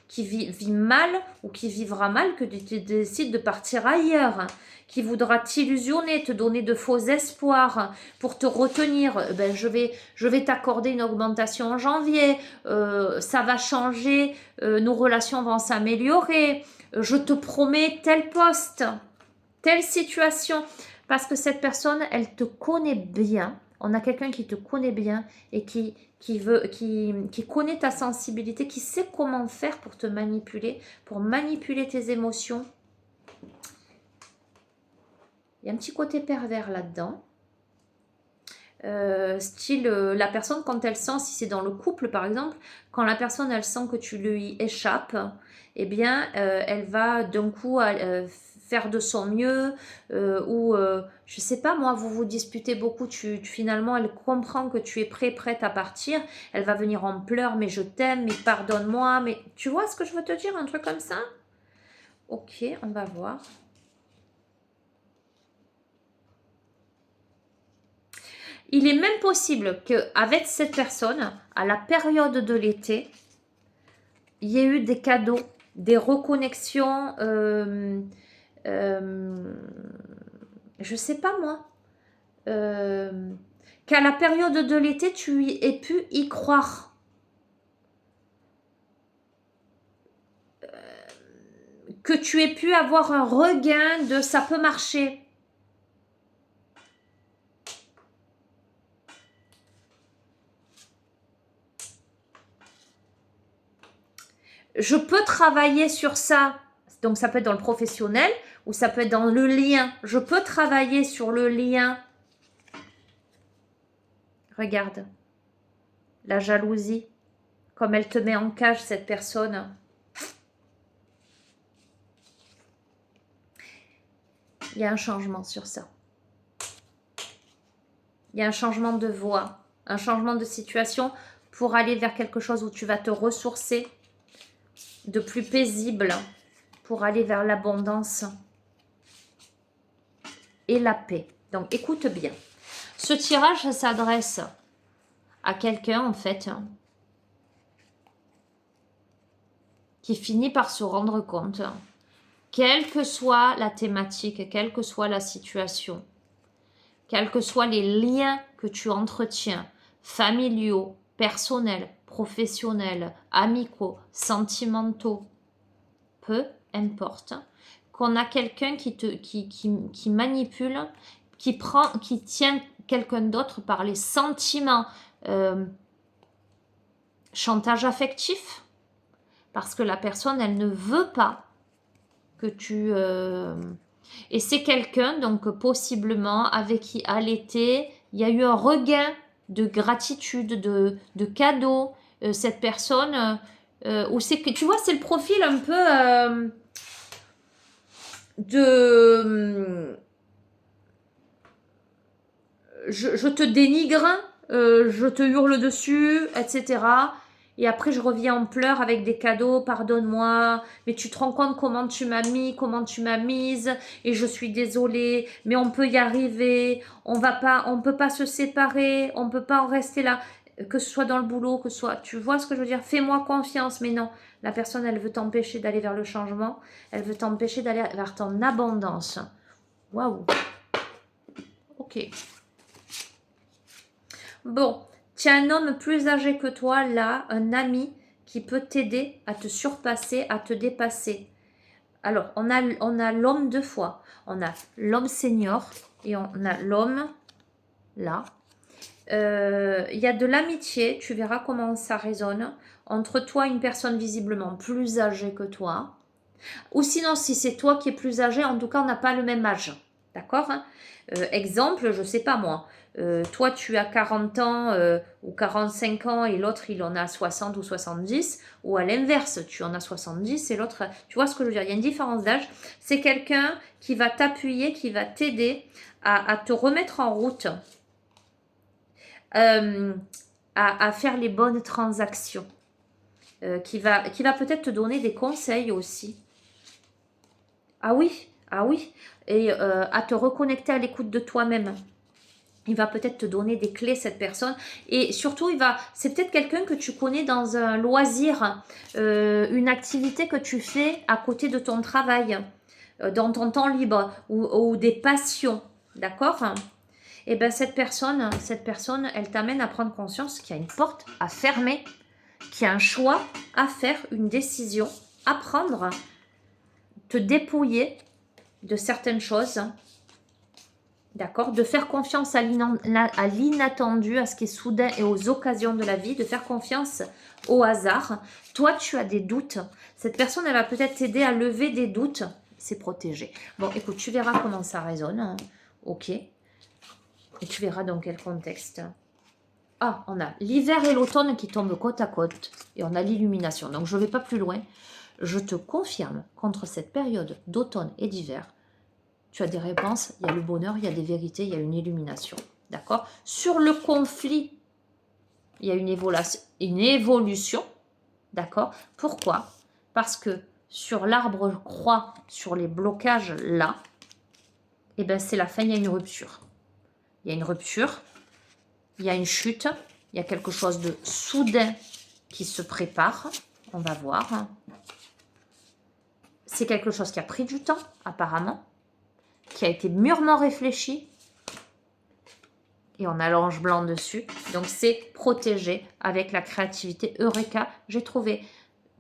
qui vit mal ou qui vivra mal, que tu décides de partir ailleurs, qui voudra t'illusionner, te donner de faux espoirs pour te retenir. Ben, je vais t'accorder une augmentation en janvier, ça va changer, nos relations vont s'améliorer, je te promets tel poste, telle situation. Parce que cette personne, elle te connaît bien. On a quelqu'un qui te connaît bien et qui connaît ta sensibilité, qui sait comment faire pour te manipuler, pour manipuler tes émotions. Il y a un petit côté pervers là-dedans. Style, la personne, quand elle sent, si c'est dans le couple par exemple, quand la personne, elle sent que tu lui échappes, eh bien, elle va d'un coup faire de son mieux, ou je sais pas moi, vous vous disputez beaucoup, finalement elle comprend que tu es prête à partir, elle va venir en pleurs, mais je t'aime, mais pardonne-moi, mais tu vois ce que je veux te dire, un truc comme ça? Ok, on va voir. Il est même possible qu'avec cette personne, à la période de l'été, il y ait eu des cadeaux, des reconnexions, je sais pas moi, qu'à la période de l'été, tu aies pu y croire. Que tu aies pu avoir un regain de ça peut marcher. Je peux travailler sur ça. Donc, ça peut être dans le professionnel ou ça peut être dans le lien. Je peux travailler sur le lien Regarde. La jalousie. Comme elle te met en cage, cette personne. Il y a un changement sur ça. Il y a un changement de voie, un changement de situation pour aller vers quelque chose où tu vas te ressourcer de plus paisible pour aller vers l'abondance et la paix. Donc, écoute bien. Ce tirage s'adresse à quelqu'un, en fait, qui finit par se rendre compte, quelle que soit la thématique, quelle que soit la situation, quels que soient les liens que tu entretiens, familiaux, personnels, professionnels, amicaux, sentimentaux, peu importe, qu'on a quelqu'un qui manipule, qui tient quelqu'un d'autre par les sentiments, chantage affectif, parce que la personne, elle ne veut pas que tu... Et c'est quelqu'un, donc possiblement, avec qui à l'été, il y a eu un regain de gratitude, de cadeaux. Cette personne, où c'est que, tu vois, c'est le profil un peu de... Je te dénigre, je te hurle dessus, etc. Et après, je reviens en pleurs avec des cadeaux, pardonne-moi, mais tu te rends compte comment tu m'as mis, comment tu m'as mise, et je suis désolée, mais on peut y arriver, on peut pas se séparer, on peut pas en rester là, que ce soit dans le boulot, que ce soit, tu vois ce que je veux dire, fais-moi confiance, mais non, la personne, elle veut t'empêcher d'aller vers le changement, elle veut t'empêcher d'aller vers ton abondance. Waouh. Ok. Bon, tu as un homme plus âgé que toi, là, un ami qui peut t'aider à te surpasser, à te dépasser. Alors, on a l'homme deux fois. On a l'homme senior et on a l'homme là. Il y a de l'amitié, tu verras comment ça résonne, entre toi et une personne visiblement plus âgée que toi. Ou sinon, si c'est toi qui es plus âgé, en tout cas, on n'a pas le même âge. D'accord? Exemple, je sais pas moi. Toi, tu as 40 ans ou 45 ans et l'autre, il en a 60 ou 70. Ou à l'inverse, tu en as 70 et l'autre... Tu vois ce que je veux dire? Il y a une différence d'âge. C'est quelqu'un qui va t'appuyer, qui va t'aider à te remettre en route, à faire les bonnes transactions, qui va peut-être te donner des conseils aussi. Ah oui, ah oui. Et à te reconnecter à l'écoute de toi-même. Il va peut-être te donner des clés, cette personne. Et surtout, c'est peut-être quelqu'un que tu connais dans un loisir, une activité que tu fais à côté de ton travail, dans ton temps libre, ou des passions. D'accord? Et bien, cette personne, elle t'amène à prendre conscience qu'il y a une porte à fermer, qu'il y a un choix à faire, une décision à prendre, te dépouiller de certaines choses. D'accord? De faire confiance à l'inattendu, à ce qui est soudain et aux occasions de la vie, de faire confiance au hasard. Toi, tu as des doutes. Cette personne, elle va peut-être t'aider à lever des doutes. C'est protégé. Bon, écoute, tu verras comment ça résonne. Hein. Ok. Et tu verras dans quel contexte. Ah, on a l'hiver et l'automne qui tombent côte à côte. Et on a l'illumination. Donc, je ne vais pas plus loin. Je te confirme, contre cette période d'automne et d'hiver, tu as des réponses, il y a le bonheur, il y a des vérités, il y a une illumination. D'accord? Sur le conflit, il y a une évolution. D'accord? Pourquoi? Parce que sur l'arbre croix, sur les blocages là, eh ben c'est la fin, il y a une rupture. Il y a une rupture, il y a une chute, il y a quelque chose de soudain qui se prépare. On va voir. C'est quelque chose qui a pris du temps, apparemment, qui a été mûrement réfléchi. Et on a l'ange blanc dessus. Donc, c'est protégé avec la créativité. Eureka, j'ai trouvé.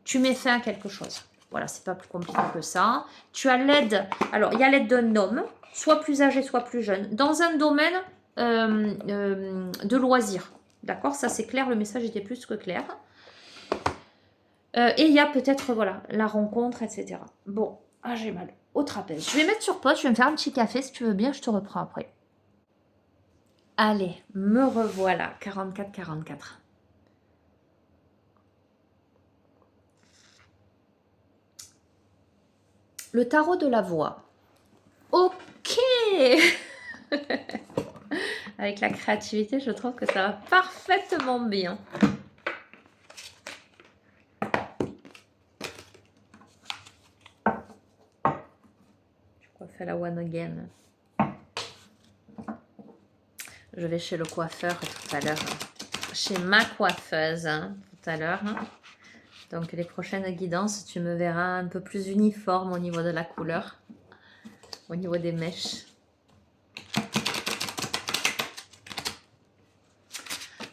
Tu mets fin à quelque chose. Voilà, c'est pas plus compliqué que ça. Tu as l'aide. Alors, il y a l'aide d'un homme, soit plus âgé, soit plus jeune, dans un domaine de loisirs. D'accord? Ça, c'est clair. Le message était plus que clair. Et il y a peut-être, voilà, la rencontre, etc. Bon, ah, j'ai mal au trapèze. Je vais mettre sur pause. Je vais me faire un petit café. Si tu veux bien, je te reprends après. Allez, me revoilà, 44-44. Le tarot de la voix. Ok. Avec la créativité, je trouve que ça va parfaitement bien. Je coiffe la one again. Je vais chez le coiffeur tout à l'heure. Chez ma coiffeuse tout à l'heure. Donc les prochaines guidances, tu me verras un peu plus uniforme au niveau de la couleur. Au niveau des mèches.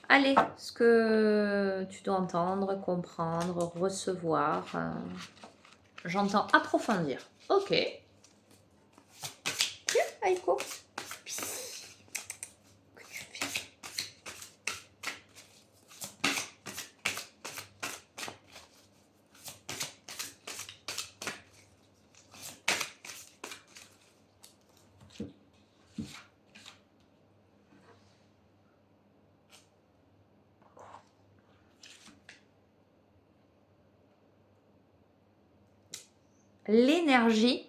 Allez, ce que tu dois entendre, comprendre, recevoir. J'entends approfondir. Ok. Tiens, Aiko. L'énergie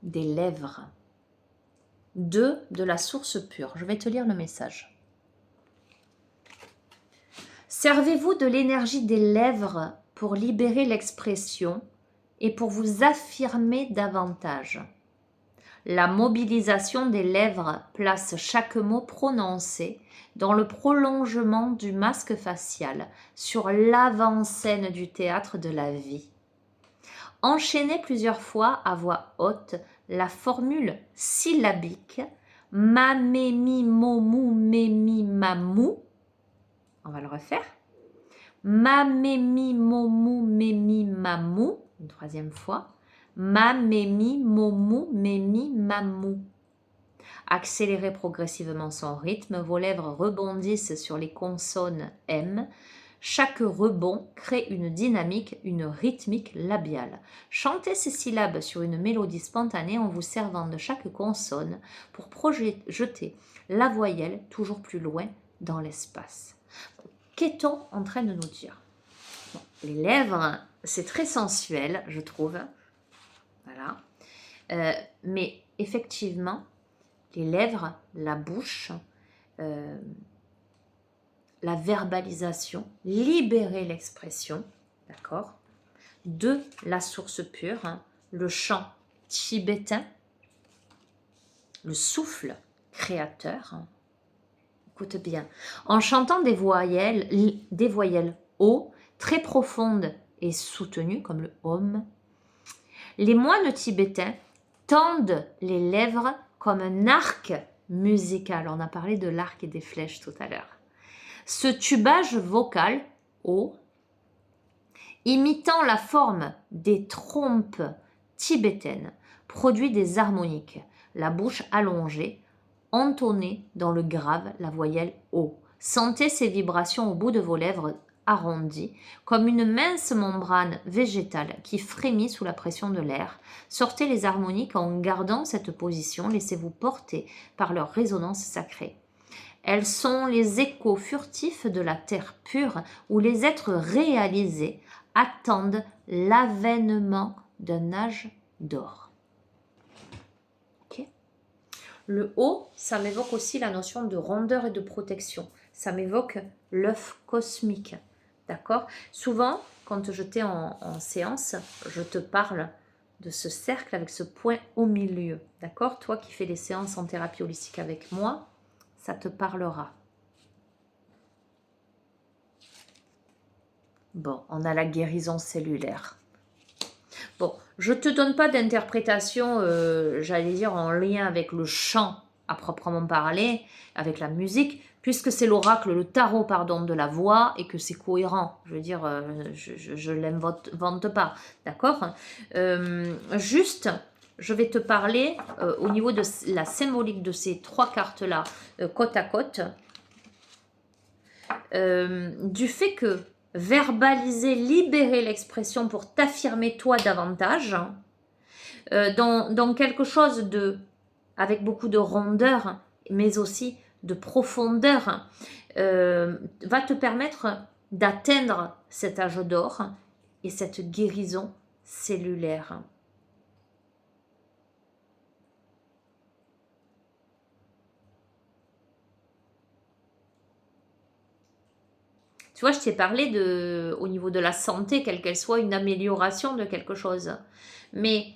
des lèvres. 2 de la source pure. Je vais te lire le message. Servez-vous de l'énergie des lèvres pour libérer l'expression et pour vous affirmer davantage. La mobilisation des lèvres place chaque mot prononcé dans le prolongement du masque facial sur l'avant-scène du théâtre de la vie. Enchaînez plusieurs fois à voix haute la formule syllabique ma, mé, mi, mo, mou, mé, mi, ma, mou. On va le refaire. Ma, mé, mi, mo, mou, mé, mi, ma, mou. Une troisième fois. Ma, mé, mi, mo, mou, mé, mi, ma, mou. Accélérez progressivement son rythme. Vos lèvres rebondissent sur les consonnes M. Chaque rebond crée une dynamique, une rythmique labiale. Chantez ces syllabes sur une mélodie spontanée en vous servant de chaque consonne pour projeter la voyelle toujours plus loin dans l'espace. Qu'est-on en train de nous dire? Les lèvres, c'est très sensuel, je trouve. Voilà. Mais effectivement, les lèvres, la bouche, la verbalisation, libérer l'expression, d'accord, de la source pure, le chant tibétain, le souffle créateur. Écoute bien, en chantant des voyelles O, très profondes et soutenues, comme le Om, les moines tibétains tendent les lèvres comme un arc musical. On a parlé de l'arc et des flèches tout à l'heure. Ce tubage vocal, O, imitant la forme des trompes tibétaines, produit des harmoniques, la bouche allongée, entonnée dans le grave, la voyelle O. Sentez ces vibrations au bout de vos lèvres arrondies, comme une mince membrane végétale qui frémit sous la pression de l'air. Sortez les harmoniques en gardant cette position, laissez-vous porter par leur résonance sacrée. Elles sont les échos furtifs de la terre pure où les êtres réalisés attendent l'avènement d'un âge d'or. Okay. Le haut, ça m'évoque aussi la notion de rondeur et de protection. Ça m'évoque l'œuf cosmique. D'accord? Souvent, quand j'étais en séance, je te parle de ce cercle avec ce point au milieu. D'accord? Toi qui fais des séances en thérapie holistique avec moi, ça te parlera. Bon, on a la guérison cellulaire. Bon, je ne te donne pas d'interprétation, j'allais dire, en lien avec le chant à proprement parler, avec la musique, puisque c'est l'oracle, le tarot, pardon, de la voix, et que c'est cohérent. Je veux dire, je ne l'invente pas, d'accord? Juste, je vais te parler au niveau de la symbolique de ces trois cartes-là, côte à côte, du fait que verbaliser, libérer l'expression pour t'affirmer toi davantage, dans quelque chose de, avec beaucoup de rondeur, mais aussi de profondeur, va te permettre d'atteindre cet âge d'or et cette guérison cellulaire. Tu vois, je t'ai parlé au niveau de la santé, quelle qu'elle soit, une amélioration de quelque chose. Mais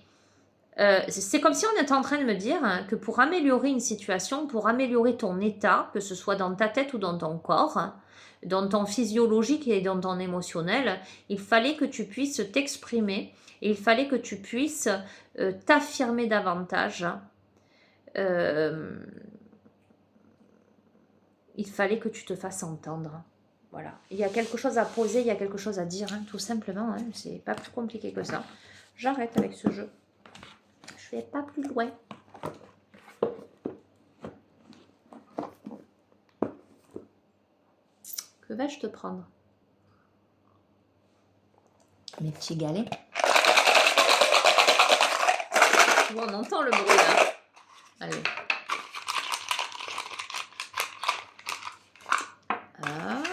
c'est comme si on était en train de me dire que pour améliorer une situation, pour améliorer ton état, que ce soit dans ta tête ou dans ton corps, dans ton physiologique et dans ton émotionnel, il fallait que tu puisses t'exprimer et il fallait que tu puisses t'affirmer davantage. Il fallait que tu te fasses entendre. Voilà. Il y a quelque chose à poser, il y a quelque chose à dire, hein, tout simplement. Hein. C'est pas plus compliqué que ça. J'arrête avec ce jeu. Je vais pas plus loin. Que vais-je te prendre? Mes petits galets. Bon, on entend le bruit là. Allez. 1,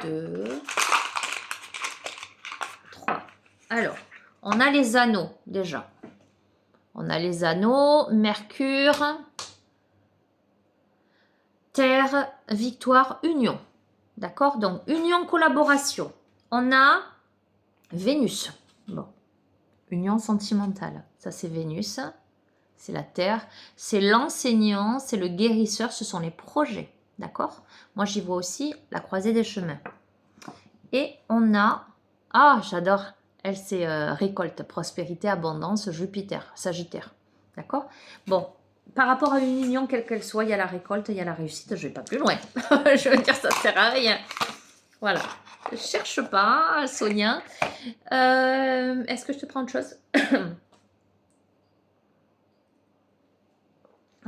2, 3. Alors, on a les anneaux déjà. On a les anneaux, Mercure, Terre, Victoire, Union. D'accord? Donc, Union, collaboration. On a Vénus. Bon. Union sentimentale. Ça, c'est Vénus. C'est la Terre. C'est l'enseignant, c'est le guérisseur, ce sont les projets. D'accord? Moi, j'y vois aussi la croisée des chemins. Et on a... Ah, j'adore. Elle, c'est récolte, prospérité, abondance, Jupiter, Sagittaire. D'accord? Bon, par rapport à une union, quelle qu'elle soit, il y a la récolte, il y a la réussite. Je ne vais pas plus loin. Je veux dire, ça ne sert à rien. Voilà. Ne cherche pas, Sonia. Est-ce que je te prends autre chose?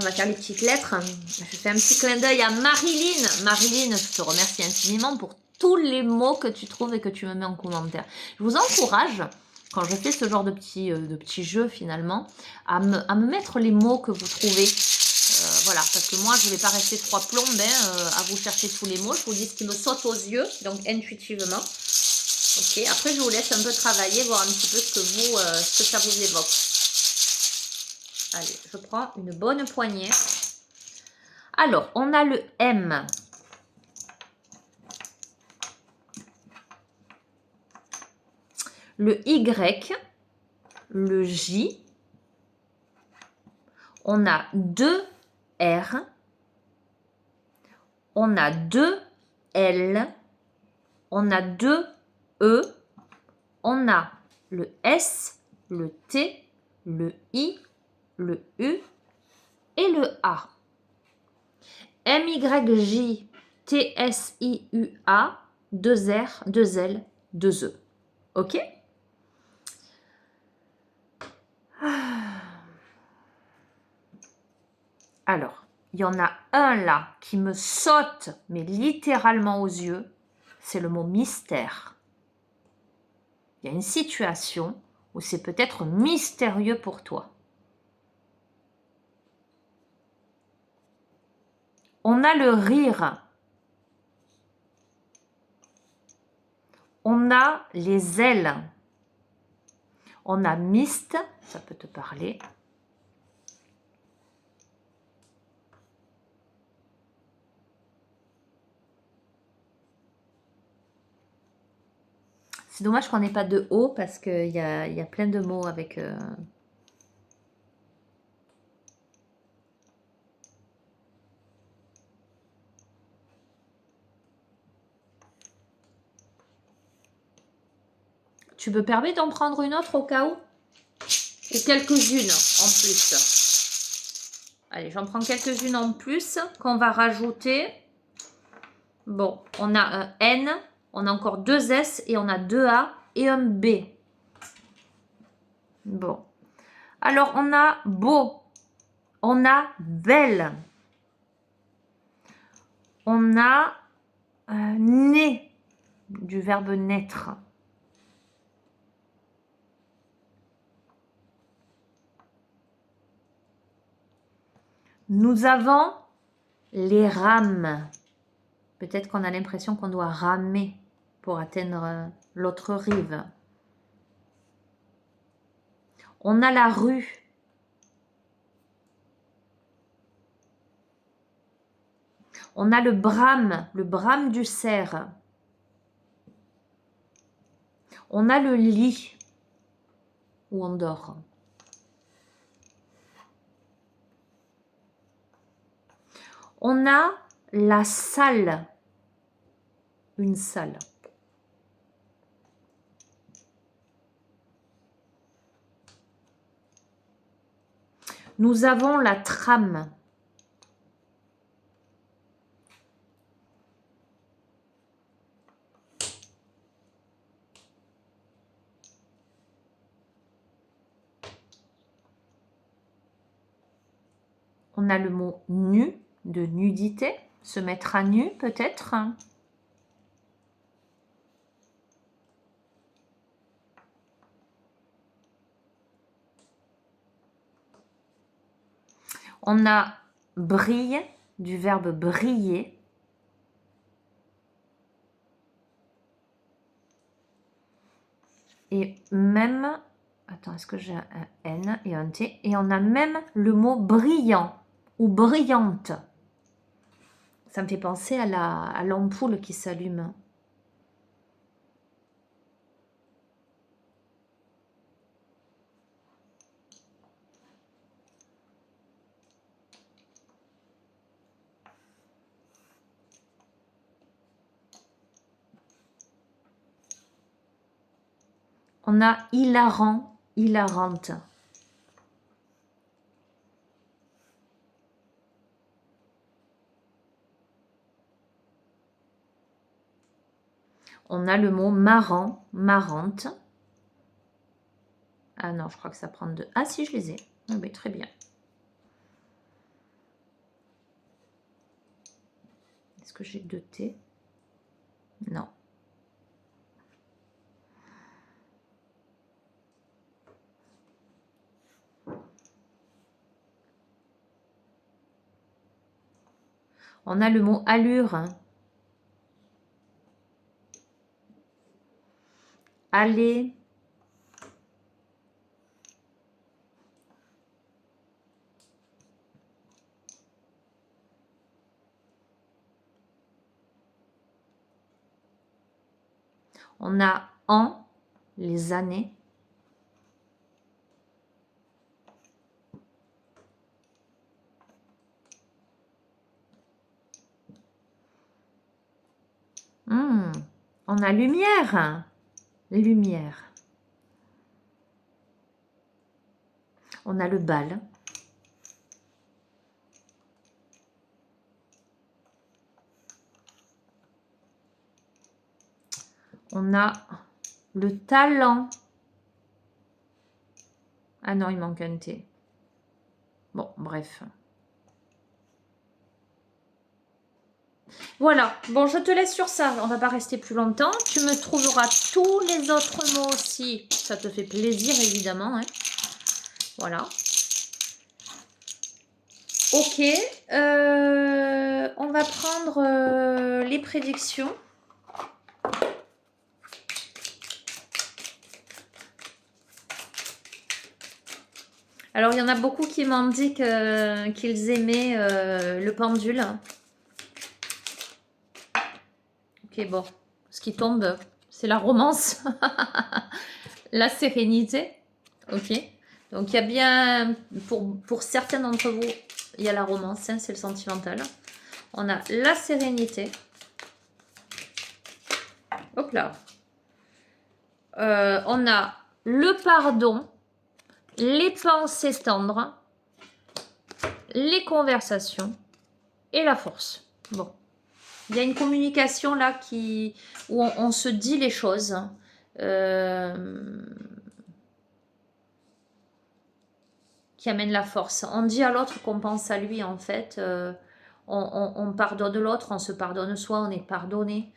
On va faire les petites lettres. Je fais un petit clin d'œil à Marilyn. Marilyn, je te remercie infiniment pour tous les mots que tu trouves et que tu me mets en commentaire. Je vous encourage, quand je fais ce genre de petits jeux finalement, à me mettre les mots que vous trouvez. Voilà, parce que moi, je ne vais pas rester trois plombes à vous chercher tous les mots. Je vous dis ce qui me saute aux yeux, donc intuitivement. Ok, après, je vous laisse un peu travailler, voir un petit peu ce que ça vous évoque. Allez, je prends une bonne poignée. Alors, on a le M. Le Y. Le J. On a 2 R. On a 2 L. On a 2 E. On a le S, le T, le I, le U et le A. M-Y-J, T-S-I-U-A, 2 R, 2 L, 2 E. Ok? Alors, il y en a un là qui me saute, mais littéralement aux yeux, c'est le mot mystère. Il y a une situation où c'est peut-être mystérieux pour toi. On a le rire. On a les ailes. On a mist, ça peut te parler. C'est dommage qu'on n'ait pas de O parce qu'il y a plein de mots avec... Tu me permets d'en prendre une autre au cas où? Ou quelques-unes en plus. Allez, j'en prends quelques-unes en plus qu'on va rajouter. Bon, on a un N, on a encore 2 S et on a 2 A et un B. Bon. Alors, on a beau, on a belle, on a né, du verbe naître. Nous avons les rames. Peut-être qu'on a l'impression qu'on doit ramer pour atteindre l'autre rive. On a la rue. On a le brame du cerf. On a le lit où on dort. On a la salle, une salle. Nous avons la trame. On a le mot nu, de nudité, se mettre à nu peut-être. On a brille, du verbe briller. Et même, attends, est-ce que j'ai un N et un T? Et on a même le mot brillant ou brillante. Ça me fait penser à l'ampoule qui s'allume. On a hilarant, hilarante. On a le mot marrant, marrante. Ah non, je crois que ça prend deux. Ah si, je les ai. Ah oui, très bien. Est-ce que j'ai deux T? Non. On a le mot allure. Aller. On a an, les années. On a lumière. Lumière. On a le bal. On a le talent. Ah non, il manque un T. Bon, bref. Voilà. Bon, je te laisse sur ça. On va pas rester plus longtemps. Tu me trouveras tous les autres mots aussi. Ça te fait plaisir, évidemment. Hein. Voilà. Ok. On va prendre les prédictions. Alors, il y en a beaucoup qui m'ont dit qu'ils aimaient le pendule. Ok, bon. Ce qui tombe, c'est la romance. La sérénité. Ok. Donc, il y a bien, pour certains d'entre vous, il y a la romance, hein, c'est le sentimental. On a la sérénité. Hop là. On a le pardon. Les pensées tendres, les conversations et la force. Bon, il y a une communication là où on se dit les choses. Qui amène la force. On dit à l'autre qu'on pense à lui en fait. On pardonne l'autre, on se pardonne soi, on est pardonné.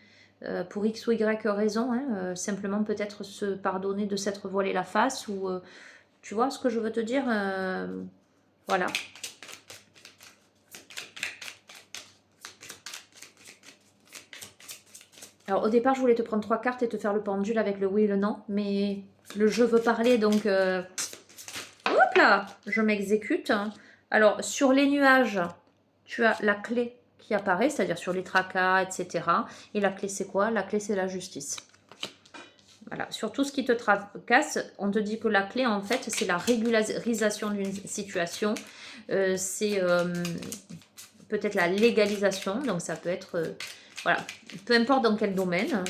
Pour X ou Y raison. Hein, simplement peut-être se pardonner de s'être voilé la face ou... tu vois ce que je veux te dire? Voilà. Alors au départ, je voulais te prendre 3 cartes et te faire le pendule avec le oui et le non. Mais le jeu veut parler, donc... hop là, je m'exécute. Alors sur les nuages, tu as la clé qui apparaît, c'est-à-dire sur les tracas, etc. Et la clé, c'est quoi? La clé, c'est la justice. Voilà. Sur tout ce qui te tracasse, on te dit que la clé, en fait, c'est la régularisation d'une situation. C'est peut-être la légalisation. Donc, ça peut être, voilà, peu importe dans quel domaine.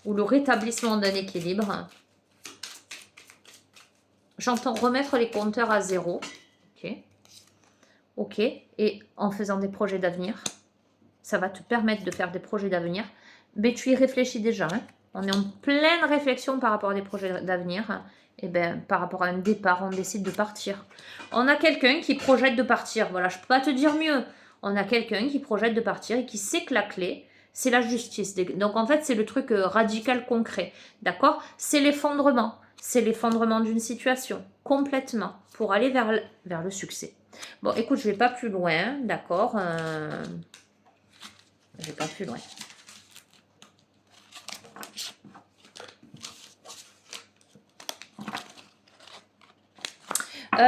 Ou le rétablissement d'un équilibre. J'entends remettre les compteurs à zéro. Ok. Ok. Et en faisant des projets d'avenir. Ça va te permettre de faire des projets d'avenir. Mais tu y réfléchis déjà. Hein. On est en pleine réflexion par rapport à des projets d'avenir. Et bien, par rapport à un départ, on décide de partir. On a quelqu'un qui projette de partir. Voilà, je ne peux pas te dire mieux. On a quelqu'un qui projette de partir et qui sait que la clé, c'est la justice. Donc, en fait, c'est le truc radical concret. D'accord? C'est l'effondrement. C'est l'effondrement d'une situation. Complètement. Pour aller vers le succès. Bon, écoute, je ne vais pas plus loin. D'accord? Je vais pas plus loin.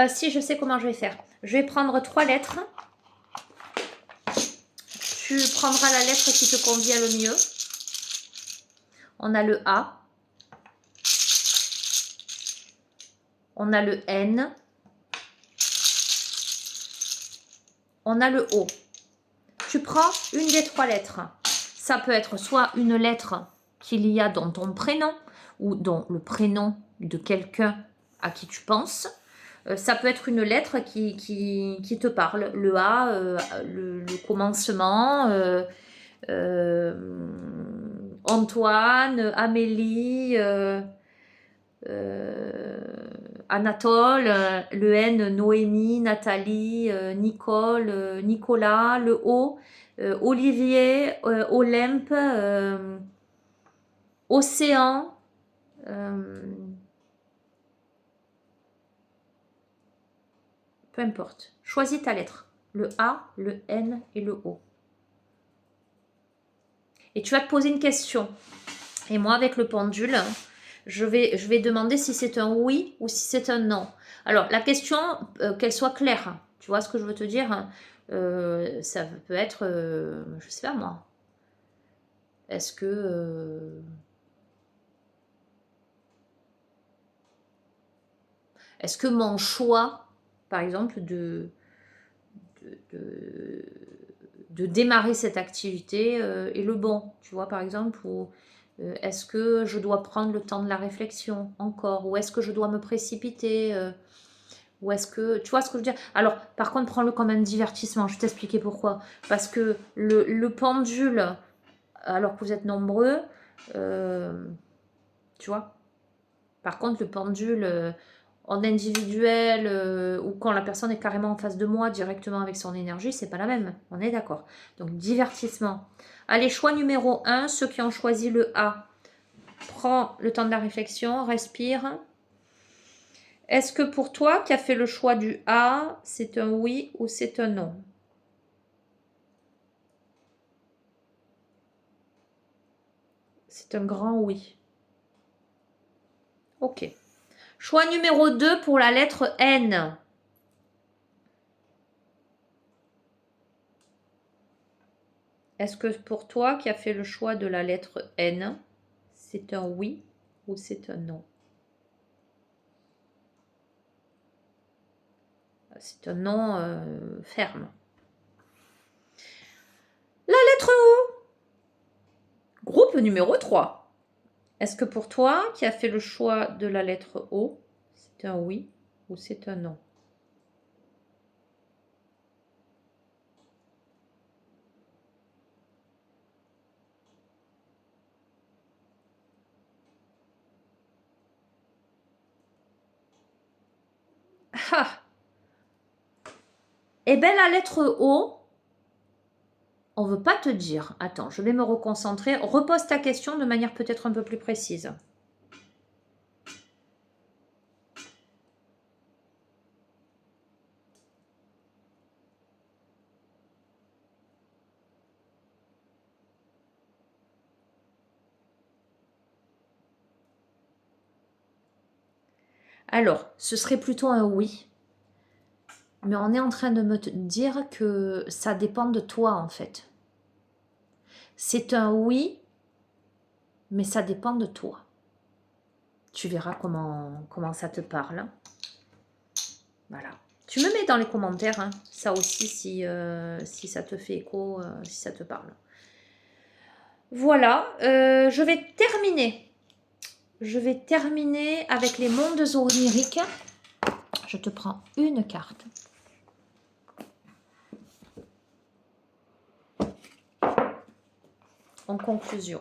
Si, je sais comment je vais faire. Je vais prendre 3 lettres. Tu prendras la lettre qui te convient le mieux. On a le A. On a le N. On a le O. Tu prends une des 3 lettres. Ça peut être soit une lettre qu'il y a dans ton prénom ou dans le prénom de quelqu'un à qui tu penses. Ça peut être une lettre qui te parle. Le A, le commencement, Antoine, Amélie, Anatole, le N, Noémie, Nathalie, Nicole, Nicolas, le O, Olivier, Olympe, Océan, peu importe. Choisis ta lettre. Le A, le N et le O. Et tu vas te poser une question. Et moi, avec le pendule, je vais demander si c'est un oui ou si c'est un non. Alors, la question, qu'elle soit claire. Tu vois ce que je veux te dire? Ça peut être, je sais pas moi. Est-ce que... est-ce que mon choix, par exemple, de démarrer cette activité est le bon? Tu vois, par exemple, ou est-ce que je dois prendre le temps de la réflexion encore? Ou est-ce que je dois me précipiter ou est-ce que... Tu vois ce que je veux dire? Alors, par contre, prends-le comme un divertissement. Je vais t'expliquer pourquoi. Parce que le pendule, alors que vous êtes nombreux, tu vois? Par contre, le pendule en individuel ou quand la personne est carrément en face de moi directement avec son énergie, c'est pas la même. On est d'accord. Donc, divertissement. Allez, choix numéro 1. Ceux qui ont choisi le A. Prends le temps de la réflexion, respire. Est-ce que pour toi qui as fait le choix du A, c'est un oui ou c'est un non? C'est un grand oui. Ok. Choix numéro 2 pour la lettre N. Est-ce que pour toi qui as fait le choix de la lettre N, c'est un oui ou c'est un non? C'est un non ferme. La lettre O. Groupe numéro 3. Est-ce que pour toi qui as fait le choix de la lettre O, c'est un oui ou c'est un non? Ah. Eh bien, la lettre O, on ne veut pas te dire. Attends, je vais me reconcentrer. Repose ta question de manière peut-être un peu plus précise. Alors, ce serait plutôt un oui. Mais on est en train de me dire que ça dépend de toi, en fait. C'est un oui, mais ça dépend de toi. Tu verras comment ça te parle. Voilà. Tu me mets dans les commentaires, hein, ça aussi, si ça te fait écho, si ça te parle. Voilà, je vais terminer. Je vais terminer avec les mondes oniriques. Je te prends une carte. En conclusion.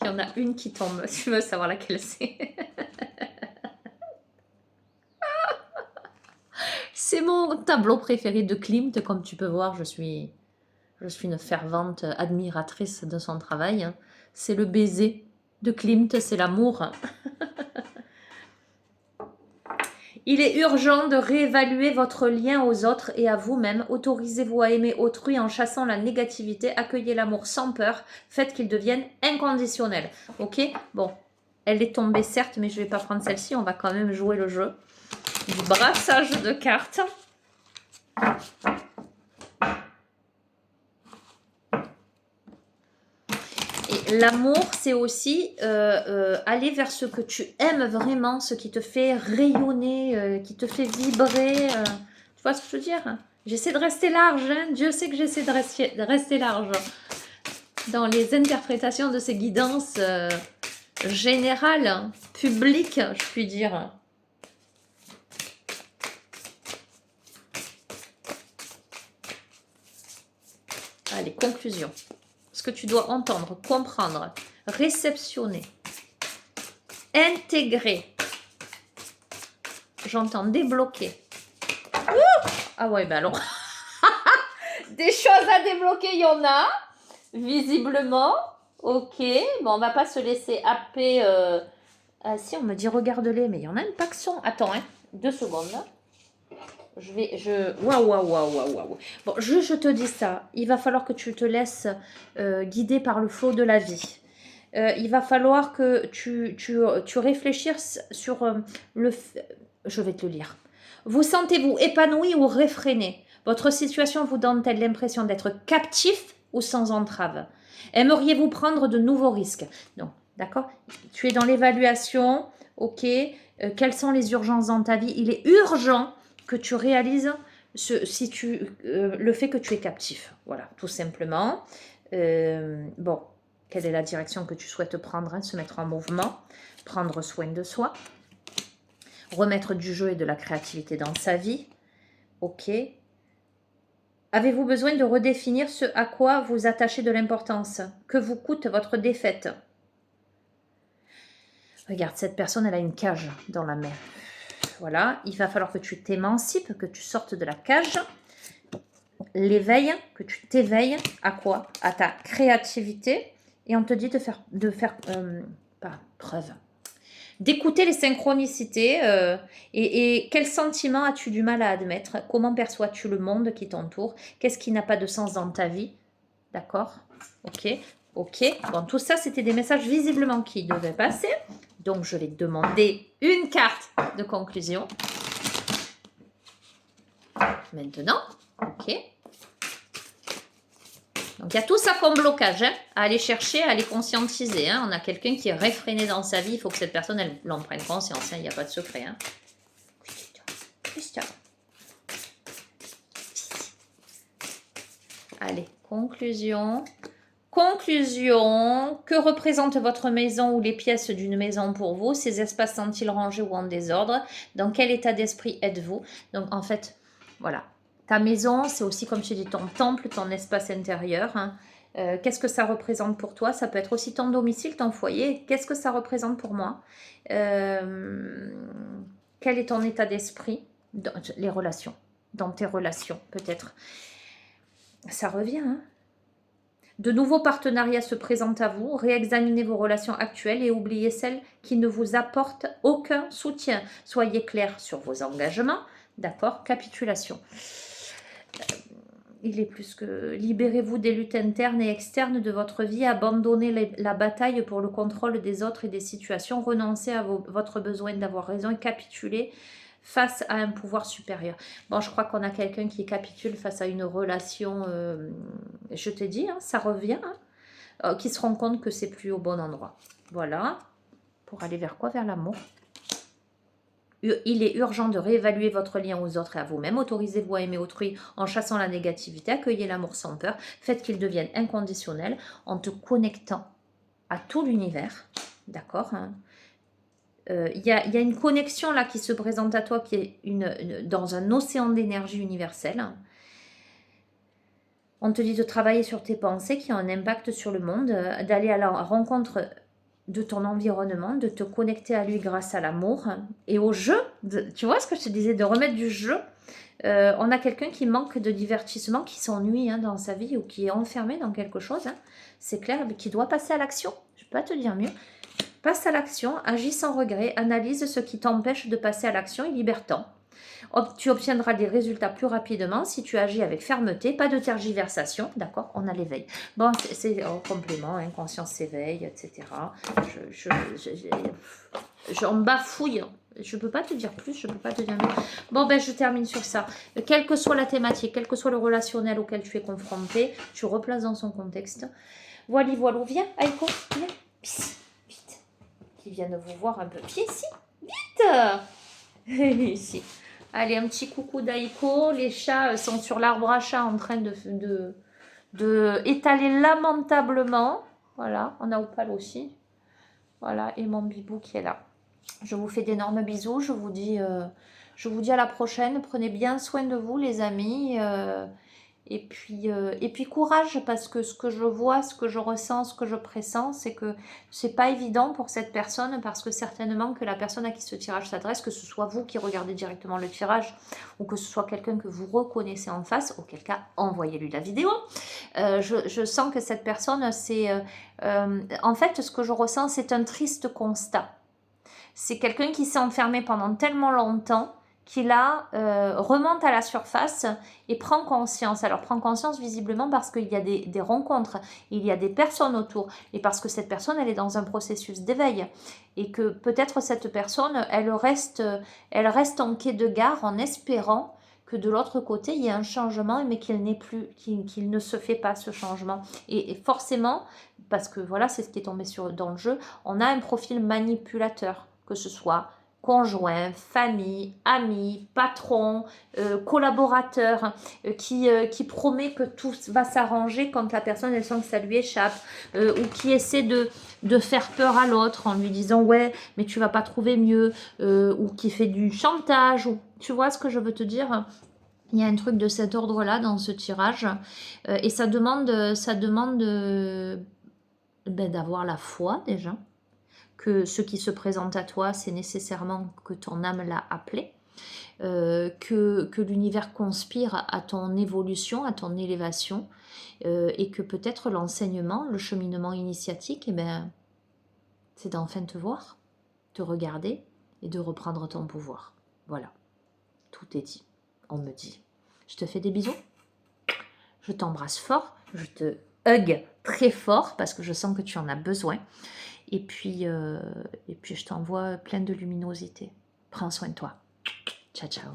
Il y en a une qui tombe. Tu veux savoir laquelle c'est? C'est mon tableau préféré de Klimt. Comme tu peux voir, je suis une fervente admiratrice de son travail. C'est le baiser de Klimt, c'est l'amour. Il est urgent de réévaluer votre lien aux autres et à vous-même. Autorisez-vous à aimer autrui en chassant la négativité. Accueillez l'amour sans peur. Faites qu'il devienne inconditionnel. Ok? Bon, elle est tombée certes, mais je ne vais pas prendre celle-ci. On va quand même jouer le jeu du brassage de cartes. Et l'amour, c'est aussi aller vers ce que tu aimes vraiment, ce qui te fait rayonner, qui te fait vibrer. Tu vois ce que je veux dire? J'essaie de rester large. Hein. Dieu sait que j'essaie de rester large dans les interprétations de ces guidances générales, hein, publiques, je puis dire. Allez, conclusion. Ce que tu dois entendre, comprendre, réceptionner, intégrer. J'entends débloquer. Ouh, ah ouais, ben alors. Des choses à débloquer, il y en a. Visiblement. Ok. Bon, on va pas se laisser happer. Ah si, on me dit regarde-les, mais il y en a une paxon. Attends, hein. 2 secondes. Waouh. Bon, je te dis ça. Il va falloir que tu te laisses guider par le flot de la vie. Il va falloir que tu réfléchisses sur le... Je vais te le lire. Vous sentez-vous épanoui ou réfréné? Votre situation vous donne-t-elle l'impression d'être captif ou sans entrave? Aimeriez-vous prendre de nouveaux risques? Non, d'accord? Tu es dans l'évaluation, ok. Quelles sont les urgences dans ta vie? Il est urgent que tu réalises le fait que tu es captif. Voilà, tout simplement. Bon, quelle est la direction que tu souhaites prendre, hein? Se mettre en mouvement, prendre soin de soi, remettre du jeu et de la créativité dans sa vie. Ok. Avez-vous besoin de redéfinir ce à quoi vous attachez de l'importance? Que vous coûte votre défaite? Regarde, cette personne, elle a une cage dans la main. Voilà, il va falloir que tu t'émancipes, que tu sortes de la cage. L'éveil, que tu t'éveilles à quoi? À ta créativité. Et on te dit d'écouter les synchronicités. Et quel sentiment as-tu du mal à admettre? Comment perçois-tu le monde qui t'entoure? Qu'est-ce qui n'a pas de sens dans ta vie? D'accord? Ok. Bon, tout ça, c'était des messages visiblement qui devaient passer. Donc, je vais te demander une carte de conclusion. Maintenant, ok. Donc, il y a tout ça comme blocage hein, à aller chercher, à aller conscientiser. Hein. On a quelqu'un qui est réfréné dans sa vie. Il faut que cette personne, elle en prenne conscience. Hein. Il n'y a pas de secret. Hein. Christian. Allez, conclusion. Conclusion, que représente votre maison ou les pièces d'une maison pour vous? Ces espaces sont-ils rangés ou en désordre? Dans quel état d'esprit êtes-vous? Donc en fait, voilà, ta maison, c'est aussi comme je dis ton temple, ton espace intérieur. Hein. Qu'est-ce que ça représente pour toi? Ça peut être aussi ton domicile, ton foyer. Qu'est-ce que ça représente pour moi? Quel est ton état d'esprit? Dans les relations, dans tes relations peut-être. Ça revient, hein. De nouveaux partenariats se présentent à vous. Réexaminez vos relations actuelles et oubliez celles qui ne vous apportent aucun soutien. Soyez clair sur vos engagements. D'accord? Capitulation. Il est plus que... Libérez-vous des luttes internes et externes de votre vie, abandonnez la bataille pour le contrôle des autres et des situations, renoncez à votre besoin d'avoir raison et capitulez face à un pouvoir supérieur. Bon, je crois qu'on a quelqu'un qui capitule face à une relation, je t'ai dit, hein, ça revient, hein, qui se rend compte que c'est plus au bon endroit. Voilà, pour aller vers quoi? Vers l'amour. Il est urgent de réévaluer votre lien aux autres et à vous-même. Autorisez-vous à aimer autrui en chassant la négativité. Accueillez l'amour sans peur. Faites qu'il devienne inconditionnel en te connectant à tout l'univers. D'accord, hein. Il y a une connexion là qui se présente à toi qui est dans un océan d'énergie universelle. On te dit de travailler sur tes pensées qui ont un impact sur le monde, d'aller à la rencontre de ton environnement, de te connecter à lui grâce à l'amour et au jeu. Tu vois ce que je te disais, de remettre du jeu. On a quelqu'un qui manque de divertissement, qui s'ennuie dans sa vie ou qui est enfermé dans quelque chose. C'est clair, mais qui doit passer à l'action. Je ne peux pas te dire mieux. Passe à l'action, agis sans regret, analyse ce qui t'empêche de passer à l'action et libère-t'en. Tu obtiendras des résultats plus rapidement si tu agis avec fermeté, pas de tergiversation, d'accord? On a l'éveil. Bon, c'est en complément, hein, conscience s'éveille, etc. J'en bafouille. Je ne peux pas te dire plus, je ne peux pas te dire mieux. Bon, ben je termine sur ça. Quelle que soit la thématique, quel que soit le relationnel auquel tu es confronté, tu replaces dans son contexte. Voilà, voilà, viens, Aïko, viens. Vite. Qui viennent vous voir un peu. Viens ici, vite. Ici. Allez, un petit coucou d'Aïko. Les chats sont sur l'arbre à chat en train de étaler lamentablement. Voilà, on a Opal aussi. Voilà, et mon bibou qui est là. Je vous fais d'énormes bisous. Je vous dis à la prochaine. Prenez bien soin de vous, les amis. Et puis courage, parce que ce que je vois, ce que je ressens, ce que je pressens, c'est que c'est pas évident pour cette personne, parce que certainement que la personne à qui ce tirage s'adresse, que ce soit vous qui regardez directement le tirage, ou que ce soit quelqu'un que vous reconnaissez en face, auquel cas envoyez-lui la vidéo. Je sens que cette personne, c'est... en fait, ce que je ressens, c'est un triste constat. C'est quelqu'un qui s'est enfermé pendant tellement longtemps qui là remonte à la surface et prend conscience. Alors prend conscience visiblement parce qu'il y a des rencontres, il y a des personnes autour et parce que cette personne elle est dans un processus d'éveil et que peut-être cette personne elle reste en quai de gare en espérant que de l'autre côté il y a un changement mais qu'il ne se fait pas ce changement et forcément parce que voilà c'est ce qui est tombé dans le jeu, on a un profil manipulateur, que ce soit conjoint, famille, amis, patron, collaborateur, qui promet que tout va s'arranger quand la personne elle sent que ça lui échappe, ou qui essaie de faire peur à l'autre en lui disant ouais mais tu vas pas trouver mieux, ou qui fait du chantage, ou tu vois ce que je veux te dire. Il y a un truc de cet ordre là dans ce tirage, et ça demande d'avoir la foi déjà, que ce qui se présente à toi, c'est nécessairement que ton âme l'a appelé, que l'univers conspire à ton évolution, à ton élévation, et que peut-être l'enseignement, le cheminement initiatique, eh ben, c'est d'enfin te voir, te regarder et de reprendre ton pouvoir. Voilà, tout est dit, on me dit. Je te fais des bisous, je t'embrasse fort, je te hug très fort parce que je sens que tu en as besoin. Et puis je t'envoie plein de luminosité. Prends soin de toi. Ciao, ciao.